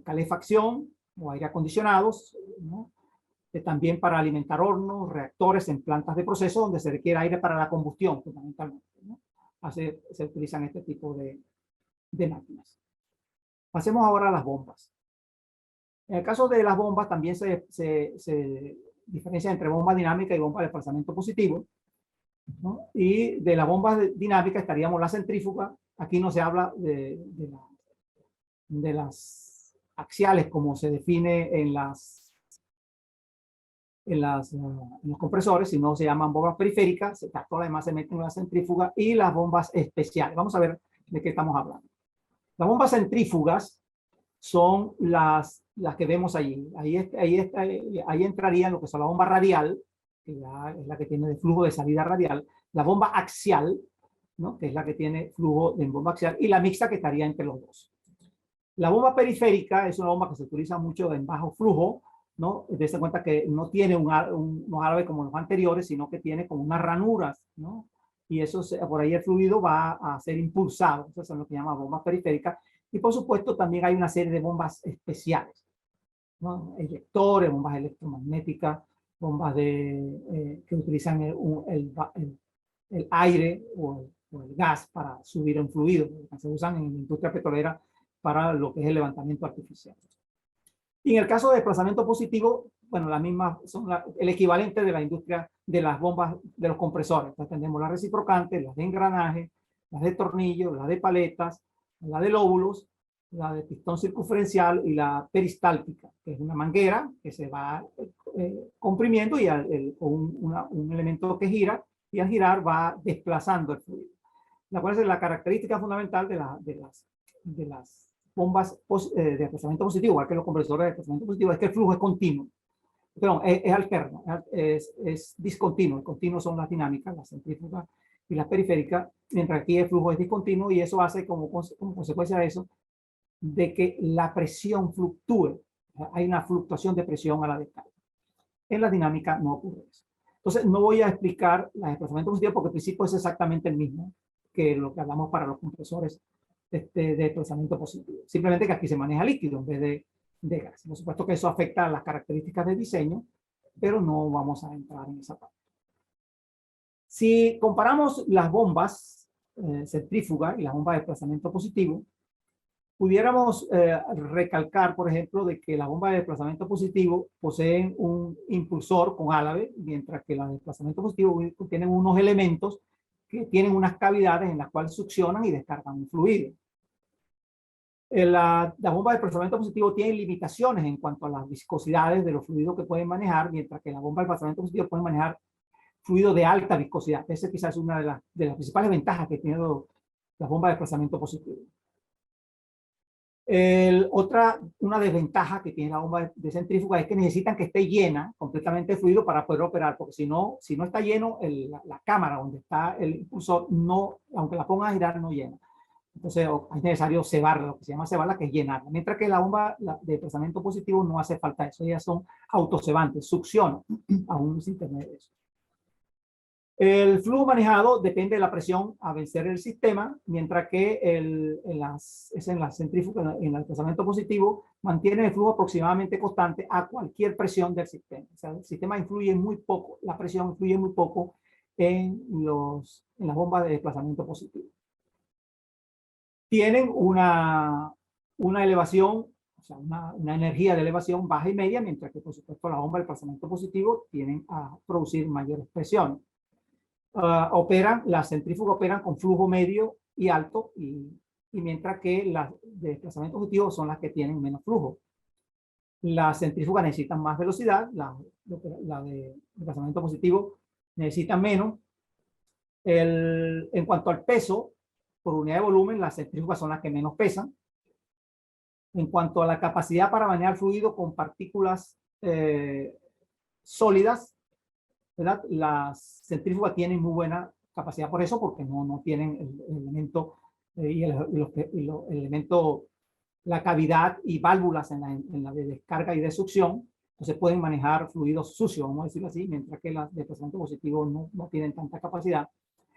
calefacción o aire acondicionados, ¿no? También para alimentar hornos, reactores en plantas de proceso donde se requiere aire para la combustión, fundamentalmente, ¿no? Se utilizan este tipo de máquinas. Pasemos ahora a las bombas. En el caso de las bombas también se diferencia entre bomba dinámica y bomba de desplazamiento positivo, ¿no? Y de las bombas dinámicas estaríamos la centrífuga. Aquí no se habla de las axiales como se define en los compresores, sino se llaman bombas periféricas. Todas las demás se meten en la centrífuga y las bombas especiales. Vamos a ver de qué estamos hablando. Las bombas centrífugas son las que vemos allí. Ahí entraría lo que son la bomba radial, que ya es la que tiene de flujo de salida radial, la bomba axial, ¿no? Que es la que tiene flujo de bomba axial, y la mixta que estaría entre los dos. La bomba periférica es una bomba que se utiliza mucho en bajo flujo, ¿no? Dense cuenta que no tiene unos árabes como los anteriores, sino que tiene como unas ranuras, ¿no? Y eso, por ahí el fluido va a ser impulsado. Eso es lo que llama bombas periféricas. Y por supuesto también hay una serie de bombas especiales, ¿no? Eyectores, bombas electromagnéticas, bombas que utilizan el aire o el gas para subir un fluido, que se usan en la industria petrolera para lo que es el levantamiento artificial. Y en el caso de desplazamiento positivo, bueno, la misma, son el equivalente de la industria de las bombas de los compresores. Entonces tenemos las reciprocantes, las de engranaje, la de tornillo, la de paletas, la de lóbulos, la de pistón circunferencial y la peristáltica, que es una manguera que se va comprimiendo y con un elemento que gira, y al girar va desplazando el fluido. La cual es la característica fundamental de las bombas de desplazamiento positivo, igual que los compresores de desplazamiento positivo, es que el flujo es continuo. Perdón, es alterno, es discontinuo. El continuo son las dinámicas, las centrífugas y las periféricas, mientras aquí el flujo es discontinuo, y eso hace como consecuencia de eso, de que la presión fluctúe. Hay una fluctuación de presión a la descarga. En la dinámica no ocurre eso. Entonces, no voy a explicar el desplazamiento positivo porque el principio es exactamente el mismo que lo que hablamos para los compresores de desplazamiento positivo. Simplemente que aquí se maneja líquido en vez de gas. Por supuesto que eso afecta a las características de diseño, pero no vamos a entrar en esa parte. Si comparamos las bombas centrífuga y las bombas de desplazamiento positivo, pudiéramos recalcar, por ejemplo, de que las bombas de desplazamiento positivo poseen un impulsor con álave, mientras que las de desplazamiento positivo tienen unos elementos que tienen unas cavidades en las cuales succionan y descargan un fluido. La bomba de desplazamiento positivo tiene limitaciones en cuanto a las viscosidades de los fluidos que pueden manejar, mientras que la bomba de desplazamiento positivo puede manejar fluidos de alta viscosidad. Esa quizás es una de las principales ventajas que tiene las bombas de desplazamiento positivo. Una desventaja que tiene la bomba de centrífuga es que necesitan que esté llena completamente de fluido para poder operar, porque si no está lleno, la cámara donde está el impulsor, aunque la ponga a girar, no llena. Entonces es necesario cebarla, lo que se llama cebarla, que es llenarla. Mientras que la bomba de desplazamiento positivo no hace falta eso, ellas son autocebantes, succionan aún sin tener eso. El flujo manejado depende de la presión a vencer el sistema, mientras que en la centrífuga, en el desplazamiento positivo, mantiene el flujo aproximadamente constante a cualquier presión del sistema. O sea, el sistema influye muy poco, la presión influye muy poco en las bombas de desplazamiento positivo. Tienen una elevación, o sea, una energía de elevación baja y media, mientras que, por supuesto, las bombas de desplazamiento positivo tienden a producir mayores presiones. Las centrífugas operan con flujo medio y alto, y mientras que las de desplazamiento positivo son las que tienen menos flujo. Las centrífugas necesitan más velocidad, la de desplazamiento positivo necesita menos. En cuanto al peso, por unidad de volumen, las centrífugas son las que menos pesan. En cuanto a la capacidad para manejar fluido con partículas sólidas, ¿verdad? Las centrífugas tienen muy buena capacidad por eso, porque no tienen el elemento la cavidad y válvulas en la de descarga y de succión. Entonces pueden manejar fluidos sucios, vamos a decirlo así, mientras que las de desplazamiento positivo no tienen tanta capacidad.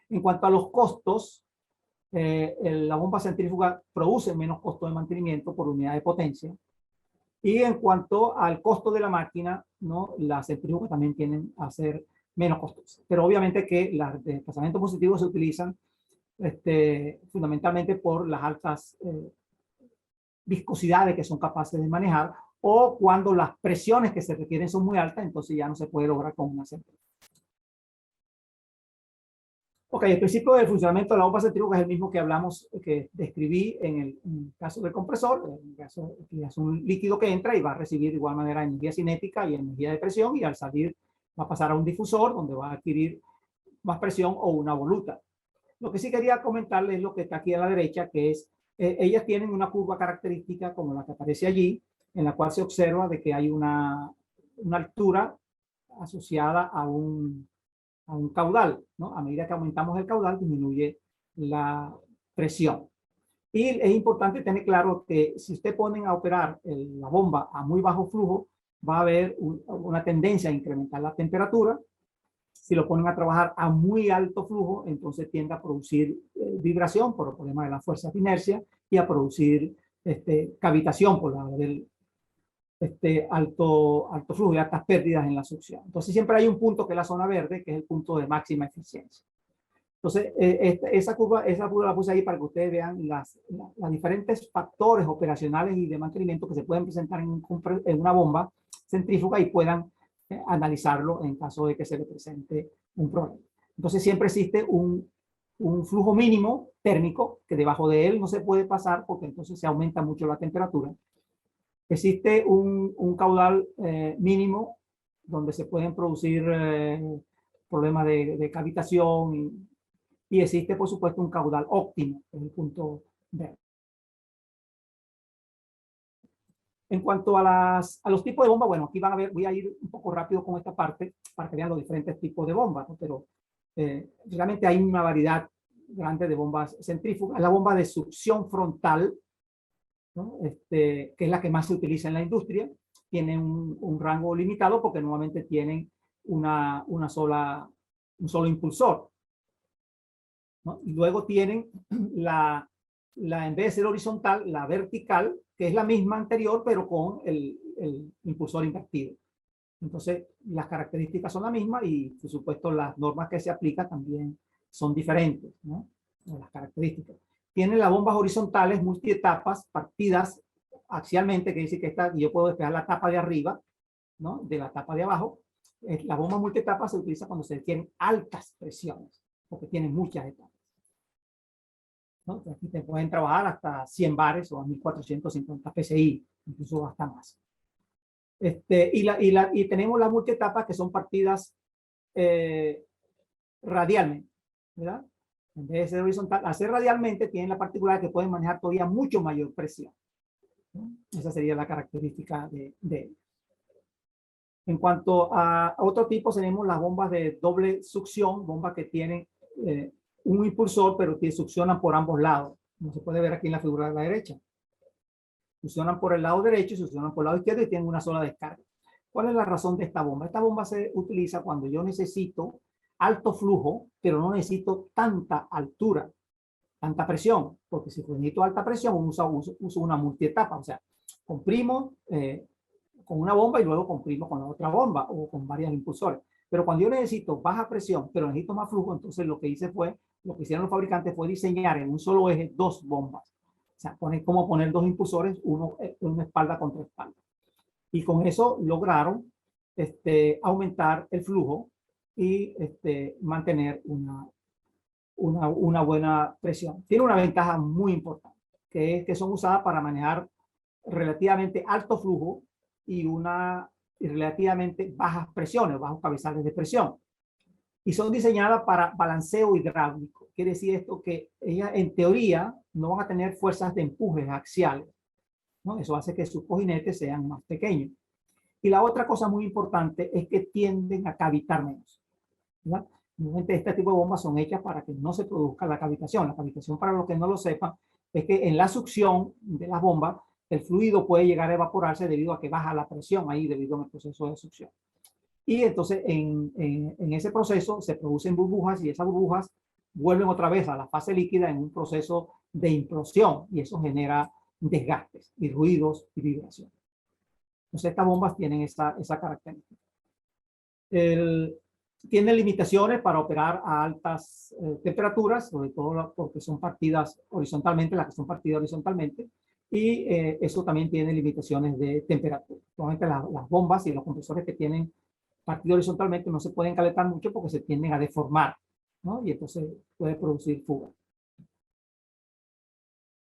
En cuanto a los costos, la bomba centrífuga produce menos costo de mantenimiento por unidad de potencia. Y en cuanto al costo de la máquina, ¿no? Las centrífugas también tienden a ser menos costosas. Pero obviamente que las de desplazamiento positivo se utilizan fundamentalmente por las altas viscosidades que son capaces de manejar, o cuando las presiones que se requieren son muy altas, entonces ya no se puede lograr con una centrífuga. Ok, el principio de funcionamiento de la bomba centrífuga es el mismo que hablamos, que describí en el caso del compresor. En el caso que es un líquido que entra y va a recibir de igual manera energía cinética y energía de presión, y al salir va a pasar a un difusor donde va a adquirir más presión o una voluta. Lo que sí quería comentarles es lo que está aquí a la derecha, que es, ellas tienen una curva característica como la que aparece allí, en la cual se observa de que hay una altura asociada a un caudal, ¿no? A medida que aumentamos el caudal, disminuye la presión. Y es importante tener claro que si usted ponen a operar la bomba a muy bajo flujo, va a haber una tendencia a incrementar la temperatura. Si lo ponen a trabajar a muy alto flujo, entonces tiende a producir vibración por el problema de las fuerzas de inercia, y a producir cavitación por la del alto flujo y altas pérdidas en la succión. Entonces siempre hay un punto que es la zona verde, que es el punto de máxima eficiencia. Entonces esa curva la puse ahí para que ustedes vean los diferentes factores operacionales y de mantenimiento que se pueden presentar en una bomba centrífuga, y puedan analizarlo en caso de que se le presente un problema. Entonces siempre existe un un flujo mínimo térmico, que debajo de él no se puede pasar porque entonces se aumenta mucho la temperatura. Existe un caudal mínimo donde se pueden producir problemas de cavitación y existe, por supuesto, un caudal óptimo, que es el punto B. En cuanto a los tipos de bomba, bueno, aquí van a ver, voy a ir un poco rápido con esta parte para que vean los diferentes tipos de bombas, ¿no? Pero realmente hay una variedad grande de bombas centrífugas. La bomba de succión frontal, ¿no? Que es la que más se utiliza en la industria, tiene un rango limitado porque normalmente tienen un solo impulsor, ¿no? Y luego tienen en vez de ser horizontal, la vertical, que es la misma anterior, pero con el impulsor invertido. Entonces, las características son las mismas y, por supuesto, las normas que se aplican también son diferentes, ¿no? Las características. Tienen las bombas horizontales multietapas partidas axialmente, que dice que yo puedo despejar la tapa de arriba, ¿no? De la tapa de abajo. La bomba multietapa se utiliza cuando se tienen altas presiones, porque tienen muchas etapas, ¿no? Aquí te pueden trabajar hasta 100 bares o a 1450 psi, incluso hasta más. Y tenemos las multietapas que son partidas radialmente, ¿verdad? En vez de ser horizontal, hacer radialmente tienen la particularidad que pueden manejar todavía mucho mayor presión, ¿no? Esa sería la característica de ellos. En cuanto a otro tipo, tenemos las bombas de doble succión, bombas que tienen un impulsor, pero que succionan por ambos lados. Como se puede ver aquí en la figura de la derecha. Succionan por el lado derecho y succionan por el lado izquierdo y tienen una sola descarga. ¿Cuál es la razón de esta bomba? Esta bomba se utiliza cuando yo necesito alto flujo, pero no necesito tanta altura, tanta presión, porque si necesito alta presión, uso una multietapa, o sea, comprimo con una bomba y luego comprimo con la otra bomba o con varios impulsores. Pero cuando yo necesito baja presión, pero necesito más flujo, entonces lo que hicieron los fabricantes fue diseñar en un solo eje dos bombas. O sea, como poner dos impulsores, una espalda contra espalda. Y con eso lograron aumentar el flujo y mantener una buena presión. Tiene una ventaja muy importante, que es que son usadas para manejar relativamente alto flujo y relativamente bajas presiones, bajos cabezales de presión. Y son diseñadas para balanceo hidráulico. Quiere decir esto que ellas, en teoría, no van a tener fuerzas de empuje axiales, ¿no? Eso hace que sus cojinetes sean más pequeños. Y la otra cosa muy importante es que tienden a cavitar menos, ¿verdad? Este tipo de bombas son hechas para que no se produzca la cavitación. La cavitación, para los que no lo sepan, es que en la succión de las bombas, el fluido puede llegar a evaporarse debido a que baja la presión ahí debido al proceso de succión. Y entonces en ese proceso se producen burbujas y esas burbujas vuelven otra vez a la fase líquida en un proceso de implosión y eso genera desgastes y ruidos y vibraciones. Entonces estas bombas tienen esa característica. Tienen limitaciones para operar a altas temperaturas, sobre todo porque son partidas horizontalmente, las que son partidas horizontalmente, y eso también tiene limitaciones de temperatura. Normalmente las bombas y los compresores que tienen partido horizontalmente no se pueden calentar mucho porque se tienden a deformar, ¿no? Y entonces puede producir fuga.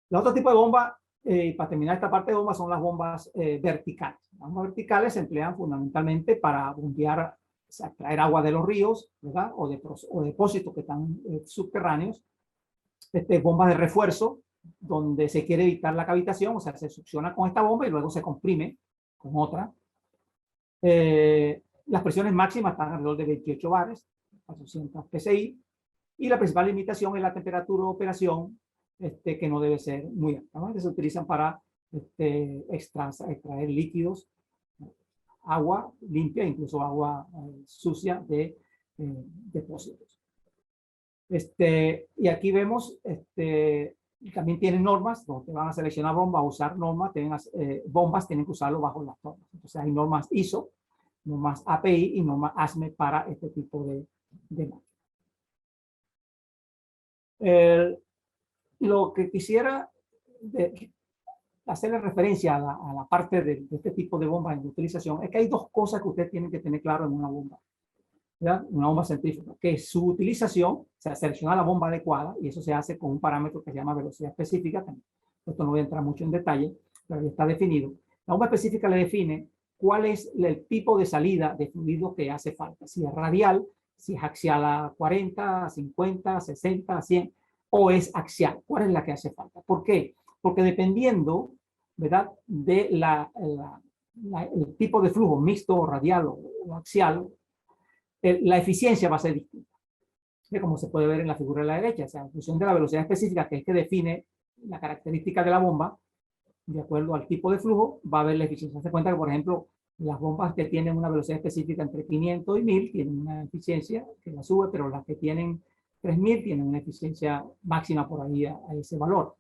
El otro tipo de bomba, para terminar esta parte de bombas, son las bombas verticales. Las bombas verticales se emplean fundamentalmente para bombear, o sea, traer agua de los ríos, ¿verdad? O depósitos que están subterráneos. Bombas de refuerzo, donde se quiere evitar la cavitación, o sea, se succiona con esta bomba y luego se comprime con otra. Las presiones máximas están alrededor de 28 bares, 400 psi, y la principal limitación es la temperatura de operación, que no debe ser muy alta, ¿no? Que se utilizan para extraer líquidos, agua limpia, incluso agua sucia de depósitos. Y aquí vemos, también tienen normas, donde van a seleccionar bombas, a usar normas, bombas tienen que usarlo bajo las normas. Entonces hay normas ISO, normas API y normas ASME para este tipo de máquinas. Lo que quisiera hacerle referencia a la parte de este tipo de bombas en utilización es que hay dos cosas que ustedes tienen que tener claro en una bomba. ¿verdad? Una bomba centrífuga, que su utilización, o sea, seleccionar la bomba adecuada, y eso se hace con un parámetro que se llama velocidad específica. Esto no voy a entrar mucho en detalle, pero ya está definido. La bomba específica le define cuál es el tipo de salida de fluido que hace falta, si es radial, si es axial a 40, 50, 60, 100, o es axial, cuál es la que hace falta. ¿Por qué? Porque dependiendo, ¿verdad?, de el tipo de flujo mixto, radial o axial, la eficiencia va a ser distinta. Como se puede ver en la figura de la derecha, o sea, en función de la velocidad específica, que es que define la característica de la bomba, de acuerdo al tipo de flujo, va a haber la eficiencia. Se cuenta que, por ejemplo, las bombas que tienen una velocidad específica entre 500 y 1000 tienen una eficiencia que la sube, pero las que tienen 3000 tienen una eficiencia máxima por ahí a ese valor.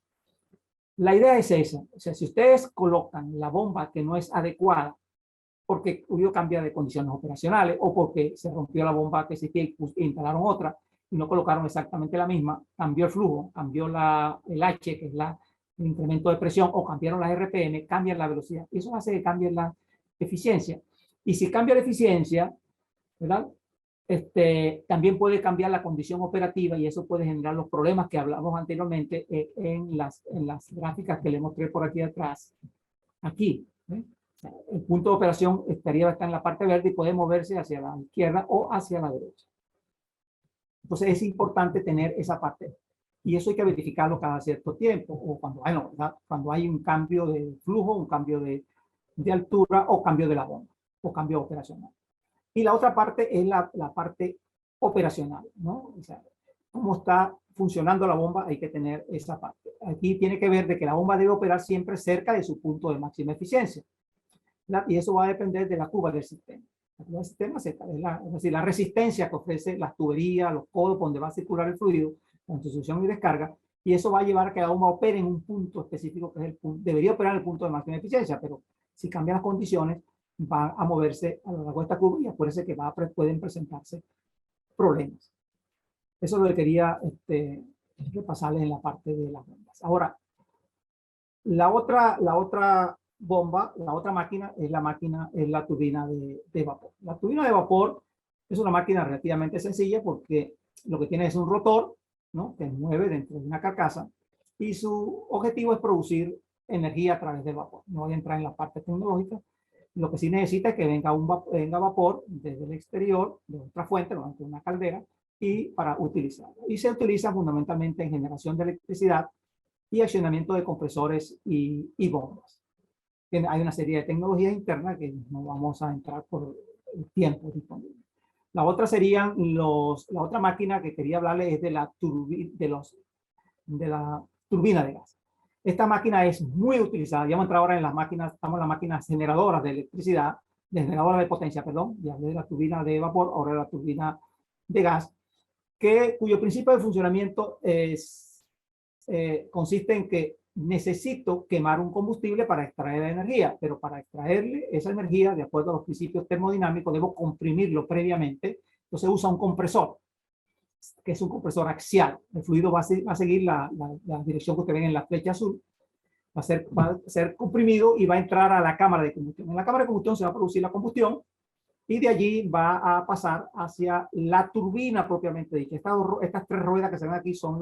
La idea es esa. O sea, si ustedes colocan la bomba que no es adecuada porque hubo cambio de condiciones operacionales o porque se rompió la bomba que existía y instalaron otra y no colocaron exactamente la misma, cambió el flujo, cambió el H, que es el incremento de presión, o cambiaron las RPM, cambian la velocidad. Y eso hace que cambie la eficiencia. Y si cambia la eficiencia, ¿verdad?, también puede cambiar la condición operativa y eso puede generar los problemas que hablamos anteriormente en las gráficas que le mostré por aquí atrás. Aquí, ¿eh? El punto de operación está en la parte verde y puede moverse hacia la izquierda o hacia la derecha. Entonces es importante tener esa parte. Y eso hay que verificarlo cada cierto tiempo o cuando hay un cambio de flujo, un cambio de altura o cambio de la bomba o cambio operacional. Y la otra parte es la parte operacional, ¿no? O sea, cómo está funcionando la bomba, hay que tener esa parte. Aquí tiene que ver de que la bomba debe operar siempre cerca de su punto de máxima eficiencia. Y eso va a depender de la curva del sistema. La curva del sistema es decir, la resistencia que ofrece las tuberías, los codos donde va a circular el fluido, la introducción y descarga, y eso va a llevar a que la bomba opere en un punto específico que es el punto, debería operar en el punto de máxima eficiencia, pero si cambian las condiciones, va a moverse a lo largo de esta curva y acuérdense que pueden presentarse problemas. Eso es lo que quería repasarles en la parte de las bombas. Ahora, la otra bomba, la otra máquina es la turbina de vapor. La turbina de vapor es una máquina relativamente sencilla porque lo que tiene es un rotor, ¿no?, que mueve dentro de una carcasa y su objetivo es producir energía a través del vapor. No voy a entrar en la parte tecnológica. Lo que sí necesita es que venga vapor desde el exterior, de otra fuente, de una caldera, y para utilizarlo. Y se utiliza fundamentalmente en generación de electricidad y accionamiento de compresores y bombas. Hay una serie de tecnologías internas que no vamos a entrar por el tiempo disponible. La otra serían la otra máquina que quería hablarles es de la turbina de gas. Esta máquina es muy utilizada. Ya hemos entrado ahora en las máquinas, estamos en las máquinas generadoras de electricidad, generadoras de potencia, perdón. Ya hablé de la turbina de vapor, ahora de la turbina de gas, cuyo principio de funcionamiento consiste en que necesito quemar un combustible para extraer la energía, pero para extraerle esa energía, de acuerdo a los principios termodinámicos, debo comprimirlo previamente. Entonces usa un compresor, que es un compresor axial. El fluido va a seguir la dirección que ustedes ven en la flecha azul. Va a ser comprimido y va a entrar a la cámara de combustión. En la cámara de combustión se va a producir la combustión y de allí va a pasar hacia la turbina propiamente dicha. Estas tres ruedas que se ven aquí son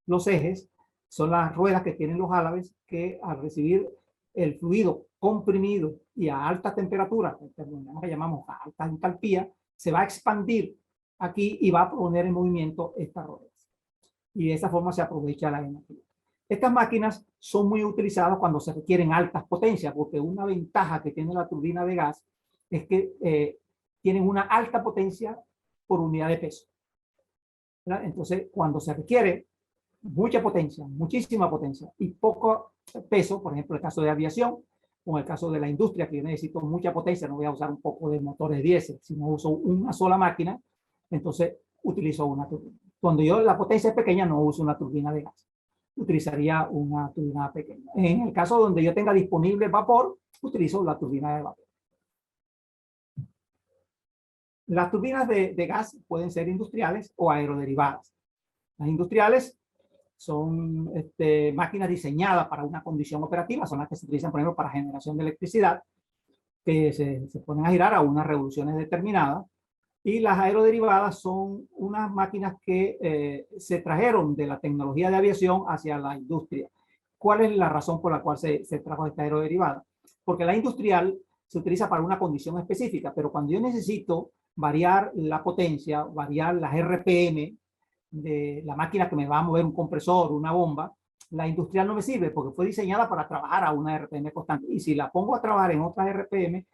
los ejes, son las ruedas que tienen los álabes que al recibir el fluido comprimido y a alta temperatura, que llamamos a alta entalpía, se va a expandir aquí y va a poner en movimiento estas ruedas. Y de esa forma se aprovecha la energía. Estas máquinas son muy utilizadas cuando se requieren altas potencias, porque una ventaja que tiene la turbina de gas es que tienen una alta potencia por unidad de peso. ¿Verdad? Entonces, cuando se requiere mucha potencia, muchísima potencia y poco peso, por ejemplo, en el caso de aviación o en el caso de la industria, que yo necesito mucha potencia, no voy a usar un poco de motores diésel, sino uso una sola máquina, entonces utilizo una turbina. Cuando la potencia es pequeña, no uso una turbina de gas. Utilizaría una turbina pequeña. En el caso donde yo tenga disponible vapor, utilizo la turbina de vapor. Las turbinas de gas pueden ser industriales o aeroderivadas. Las industriales son máquinas diseñadas para una condición operativa, son las que se utilizan, por ejemplo, para generación de electricidad, que se ponen a girar a unas revoluciones determinadas Y las aeroderivadas son unas máquinas que se trajeron de la tecnología de aviación hacia la industria. ¿Cuál es la razón por la cual se trajo esta aeroderivada? Porque la industrial se utiliza para una condición específica, pero cuando yo necesito variar la potencia, variar las RPM de la máquina que me va a mover un compresor, una bomba, la industrial no me sirve porque fue diseñada para trabajar a una RPM constante. Y si la pongo a trabajar en otras RPM,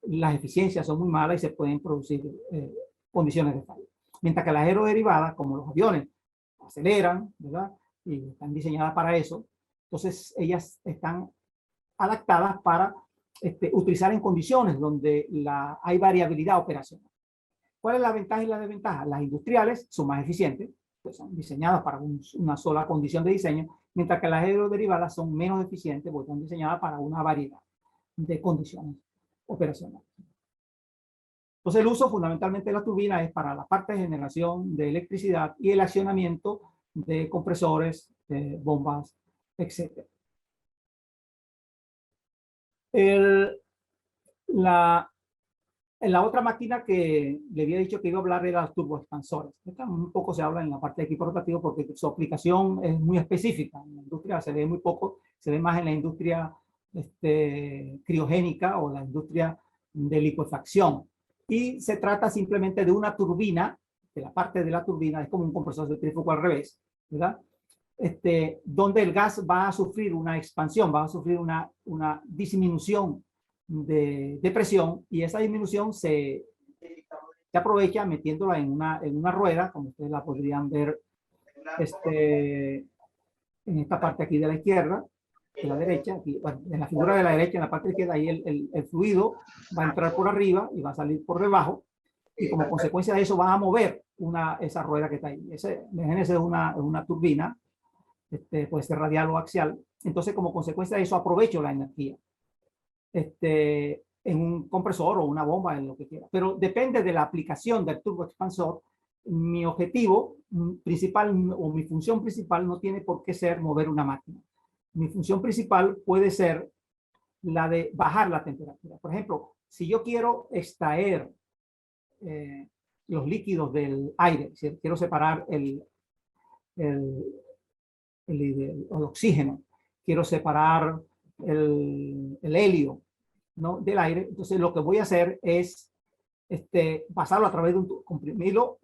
las eficiencias son muy malas y se pueden producir condiciones de fallo. Mientras que las aeroderivadas, como los aviones, aceleran, ¿verdad? Y están diseñadas para eso. Entonces, ellas están adaptadas para utilizar en condiciones donde hay variabilidad operacional. ¿Cuál es la ventaja y la desventaja? Las industriales son más eficientes, pues son diseñadas para una sola condición de diseño, mientras que las aeroderivadas son menos eficientes porque están diseñadas para una variedad de condiciones operacionales. Entonces, el uso fundamentalmente de la turbina es para la parte de generación de electricidad y el accionamiento de compresores, bombas, etc. La otra máquina que le había dicho que iba a hablar era los turboexpansores. Un poco se habla en la parte de equipo rotativo porque su aplicación es muy específica. En la industria se ve muy poco, se ve más en la industria criogénica o la industria de licuefacción. Y se trata simplemente de una turbina, que la parte de la turbina es como un compresor centrífugo al revés, ¿verdad? Donde el gas va a sufrir una expansión, va a sufrir una disminución de presión, y esa disminución se aprovecha metiéndola en una rueda, como ustedes la podrían ver en esta parte aquí de la izquierda, de la derecha, aquí, bueno, en la figura de la derecha, en la parte de la izquierda, ahí el fluido va a entrar por arriba y va a salir por debajo, y como consecuencia de eso va a mover esa rueda que está ahí. Imagínense, es una turbina, puede ser radial o axial. Entonces, como consecuencia de eso, aprovecho la energía en un compresor o una bomba, en lo que quiera. Pero depende de la aplicación del turboexpansor. Mi objetivo principal o mi función principal no tiene por qué ser mover una máquina. Mi función principal puede ser la de bajar la temperatura. Por ejemplo, si yo quiero extraer los líquidos del aire, si quiero separar el oxígeno, quiero separar el helio, ¿no?, del aire, entonces lo que voy a hacer es pasarlo a través de comprimirlo,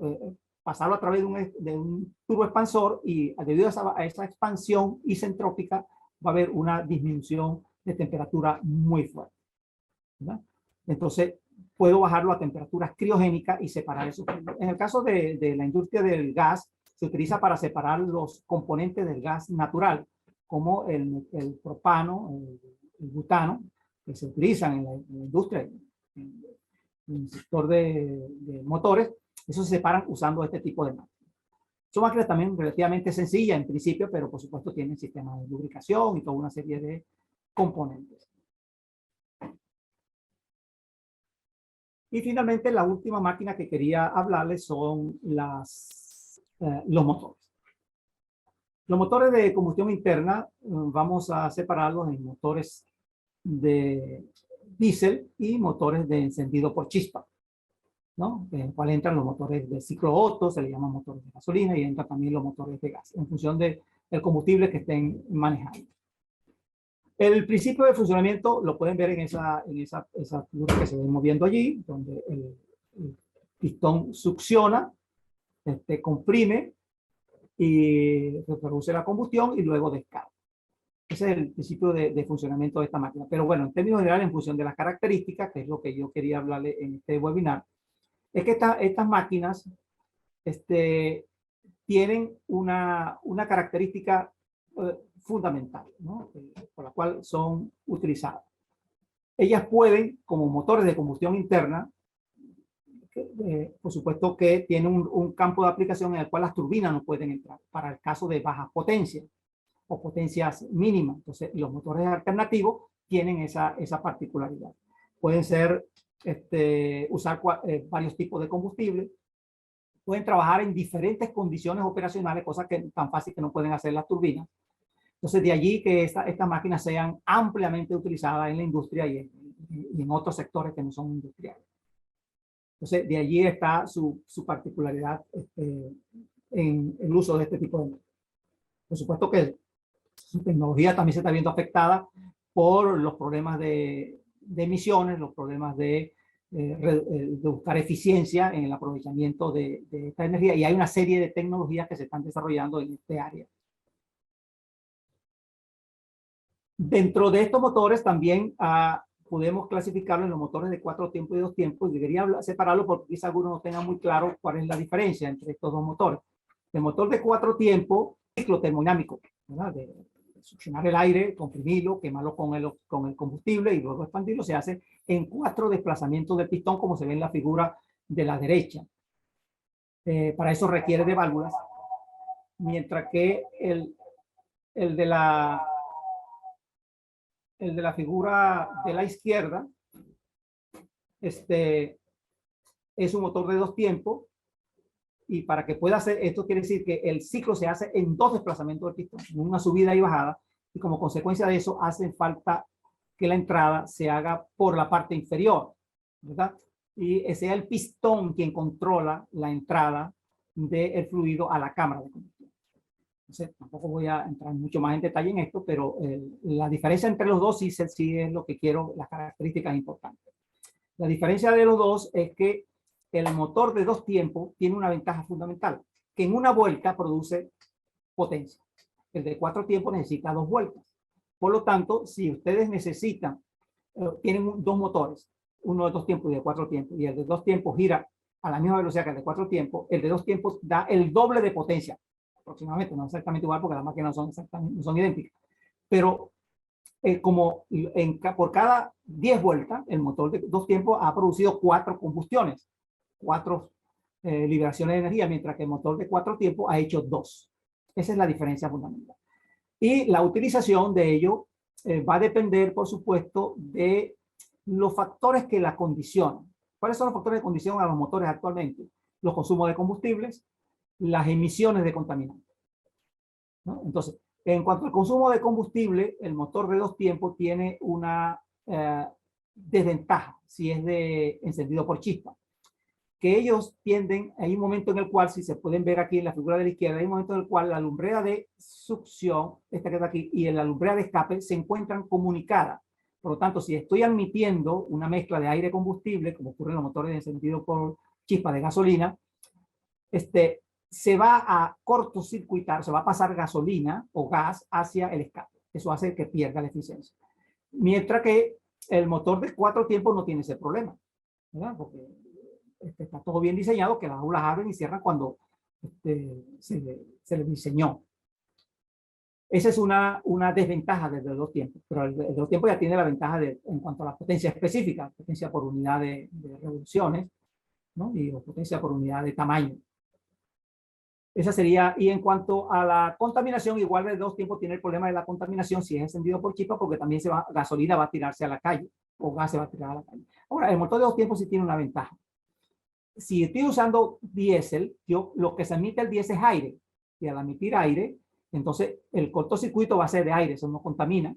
pasarlo a través de un turboexpansor, y debido a esa expansión isentrópica va a haber una disminución de temperatura muy fuerte, ¿verdad? Entonces puedo bajarlo a temperaturas criogénicas y separar eso. En el caso de la industria del gas, se utiliza para separar los componentes del gas natural, como el propano, el butano, que se utilizan en la industria, en el sector de motores. Eso se separan usando este tipo de máquinas. Son máquinas también relativamente sencillas en principio, pero por supuesto tienen sistemas de lubricación y toda una serie de componentes. Y finalmente, la última máquina que quería hablarles son los motores. Los motores de combustión interna vamos a separarlos en motores de diésel y motores de encendido por chispa, ¿no? En el cual entran los motores de ciclo Otto, se le llaman motores de gasolina, y entran también los motores de gas, en función del combustible que estén manejando. El principio de funcionamiento lo pueden ver en esa figura que se ven moviendo allí, donde el pistón succiona, comprime y produce la combustión y luego descarga. Ese es el principio de funcionamiento de esta máquina. Pero bueno, en términos generales, en función de las características, que es lo que yo quería hablarle en este webinar, es que estas máquinas tienen una característica fundamental, ¿no?, por la cual son utilizadas. Ellas pueden, como motores de combustión interna, por supuesto que tienen un campo de aplicación en el cual las turbinas no pueden entrar, para el caso de bajas potencias o potencias mínimas. Entonces, los motores alternativos tienen esa particularidad. Pueden ser, usar varios tipos de combustible, pueden trabajar en diferentes condiciones operacionales, cosas que tan fácil que no pueden hacer las turbinas. Entonces, de allí que estas máquinas sean ampliamente utilizadas en la industria y en otros sectores que no son industriales. Entonces, de allí está su particularidad en el uso de este tipo de métodos. Por supuesto que su tecnología también se está viendo afectada por los problemas de emisiones, los problemas de buscar eficiencia en el aprovechamiento de esta energía, y hay una serie de tecnologías que se están desarrollando en este área. Dentro de estos motores también podemos clasificarlo en los motores de 4 tiempos y 2 tiempos, y debería separarlo porque quizá algunos no tengan muy claro cuál es la diferencia entre estos dos motores. El motor de 4 tiempos, ciclo termodinámico, ¿verdad? De succionar el aire, comprimirlo, quemarlo con el combustible y luego expandirlo, se hace en 4 desplazamientos del pistón, como se ve en la figura de la derecha. Para eso requiere de válvulas, mientras que el de la figura de la izquierda es un motor de 2 tiempos, y para que pueda hacer esto quiere decir que el ciclo se hace en 2 desplazamientos del pistón, en una subida y bajada, y como consecuencia de eso hace falta que la entrada se haga por la parte inferior, ¿verdad? Y sea el pistón quien controla la entrada del fluido a la cámara de combustión. Entonces, tampoco voy a entrar mucho más en detalle en esto, pero la diferencia entre los dos sí es lo que quiero, las características importantes. La diferencia de los dos es que el motor de 2 tiempos tiene una ventaja fundamental, que en una vuelta produce potencia. El de 4 tiempos necesita 2 vueltas. Por lo tanto, si ustedes necesitan, tienen 2 motores, uno de 2 tiempos y de 4 tiempos, y el de 2 tiempos gira a la misma velocidad que el de 4 tiempos, el de 2 tiempos da el doble de potencia, aproximadamente, no exactamente igual porque las máquinas no son idénticas, pero como por cada 10 vueltas, el motor de 2 tiempos ha producido 4 combustiones, 4 liberaciones de energía, mientras que el motor de 4 tiempos ha hecho 2. Esa es la diferencia fundamental. Y la utilización de ello va a depender, por supuesto, de los factores que la condicionan. ¿Cuáles son los factores de condición a los motores actualmente? Los consumos de combustibles, las emisiones de contaminantes, ¿no? Entonces, en cuanto al consumo de combustible, el motor de 2 tiempos tiene una desventaja si es de encendido por chispa, que ellos tienden, hay un momento en el cual, si se pueden ver aquí en la figura de la izquierda, hay un momento en el cual la lumbrera de succión, esta que está aquí, y la lumbrera de escape se encuentran comunicadas. Por lo tanto, si estoy admitiendo una mezcla de aire-combustible, como ocurre en los motores de encendido por chispa de gasolina, se va a cortocircuitar, se va a pasar gasolina o gas hacia el escape. Eso hace que pierda la eficiencia. Mientras que el motor de 4 tiempos no tiene ese problema, ¿verdad? Porque está todo bien diseñado, que las válvulas abren y cierran cuando se les diseñó. Esa es una desventaja desde los 2 tiempos, pero el de 2 tiempos ya tiene la ventaja en cuanto a la potencia específica, potencia por unidad de revoluciones, ¿no? Y potencia por unidad de tamaño. Esa sería, y en cuanto a la contaminación, igual de 2 tiempos tiene el problema de la contaminación si es encendido por chispa, porque también gasolina va a tirarse a la calle, o gas se va a tirar a la calle. Ahora, el motor de 2 tiempos sí tiene una ventaja. Si estoy usando diésel, lo que se emite el diésel es aire, y al emitir aire, entonces el cortocircuito va a ser de aire, eso no contamina,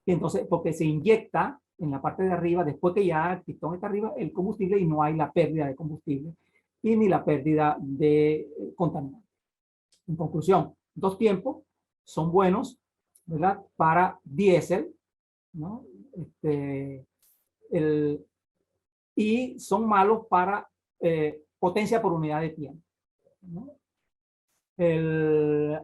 y entonces porque se inyecta en la parte de arriba, después que ya el pistón está arriba, el combustible, y no hay la pérdida de combustible, y ni la pérdida de contaminante. En conclusión, 2 tiempos son buenos, ¿verdad? Para diésel, ¿no? Y son malos para potencia por unidad de tiempo, ¿no?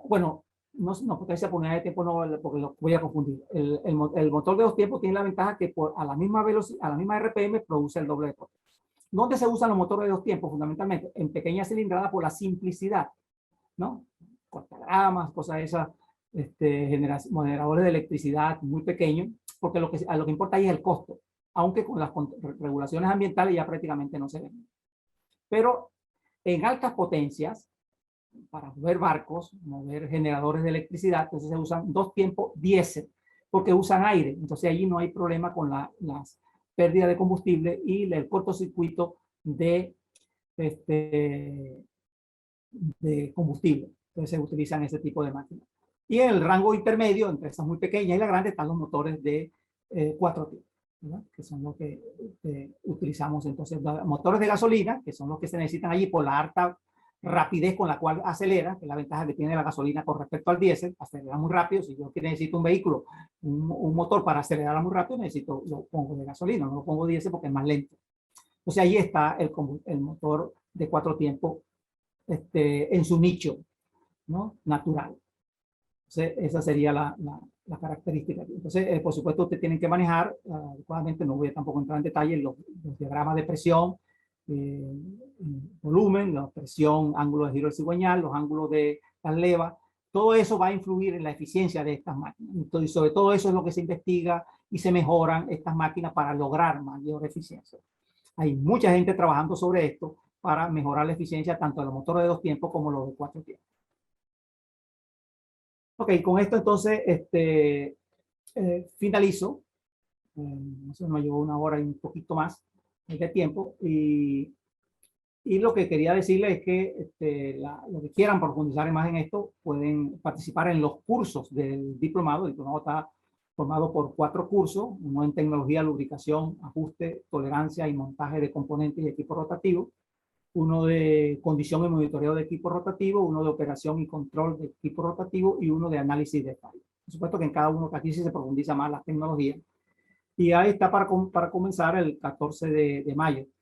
Bueno, no, potencia por unidad de tiempo no, porque lo voy a confundir. El motor de 2 tiempos tiene la ventaja que a la misma velocidad, a la misma RPM, produce el doble de potencia. ¿Dónde se usan los motores de 2 tiempos? Fundamentalmente en pequeñas cilindradas por la simplicidad, ¿no? Cortagramas, cosas de esas, moderadores de electricidad muy pequeños, porque a lo que importa ahí es el costo, aunque con las regulaciones ambientales ya prácticamente no se ven. Pero en altas potencias, para mover barcos, mover generadores de electricidad, entonces se usan 2 tiempos diésel, porque usan aire, entonces allí no hay problema con las pérdidas de combustible y el cortocircuito de combustible. Entonces se utilizan ese tipo de máquinas. Y en el rango intermedio, entre esas muy pequeñas y la grande, están los motores de 4 tiempos. ¿verdad? Que son los que utilizamos entonces, motores de gasolina, que son los que se necesitan allí por la alta rapidez con la cual acelera, que es la ventaja que tiene la gasolina con respecto al diésel, acelera muy rápido. Si yo necesito un vehículo, un motor para acelerar muy rápido, lo pongo de gasolina, no lo pongo diésel porque es más lento. Entonces ahí está el motor de 4 tiempos en su nicho, ¿no? Natural. Entonces, esa sería la característica. Entonces, por supuesto, usted tiene que manejar adecuadamente, no voy a tampoco entrar en detalle, los diagramas de presión, volumen, la presión, ángulo de giro del cigüeñal, los ángulos de las levas, todo eso va a influir en la eficiencia de estas máquinas. Entonces, sobre todo eso es lo que se investiga y se mejoran estas máquinas para lograr mayor eficiencia. Hay mucha gente trabajando sobre esto para mejorar la eficiencia tanto de los motores de 2 tiempos como los de 4 tiempos. Ok, con esto entonces finalizo. No sé, me llevó 1 hora y un poquito más de tiempo. Y lo que quería decirles es que lo que quieran profundizar más en esto pueden participar en los cursos del diplomado. El diplomado está formado por 4 cursos, uno en tecnología, lubricación, ajuste, tolerancia y montaje de componentes y equipos rotativos, uno de condición y monitoreo de equipo rotativo, uno de operación y control de equipo rotativo y uno de análisis de fallos. Por supuesto que en cada uno, aquí sí se profundiza más la tecnología. Y ahí está para comenzar el 14 de mayo.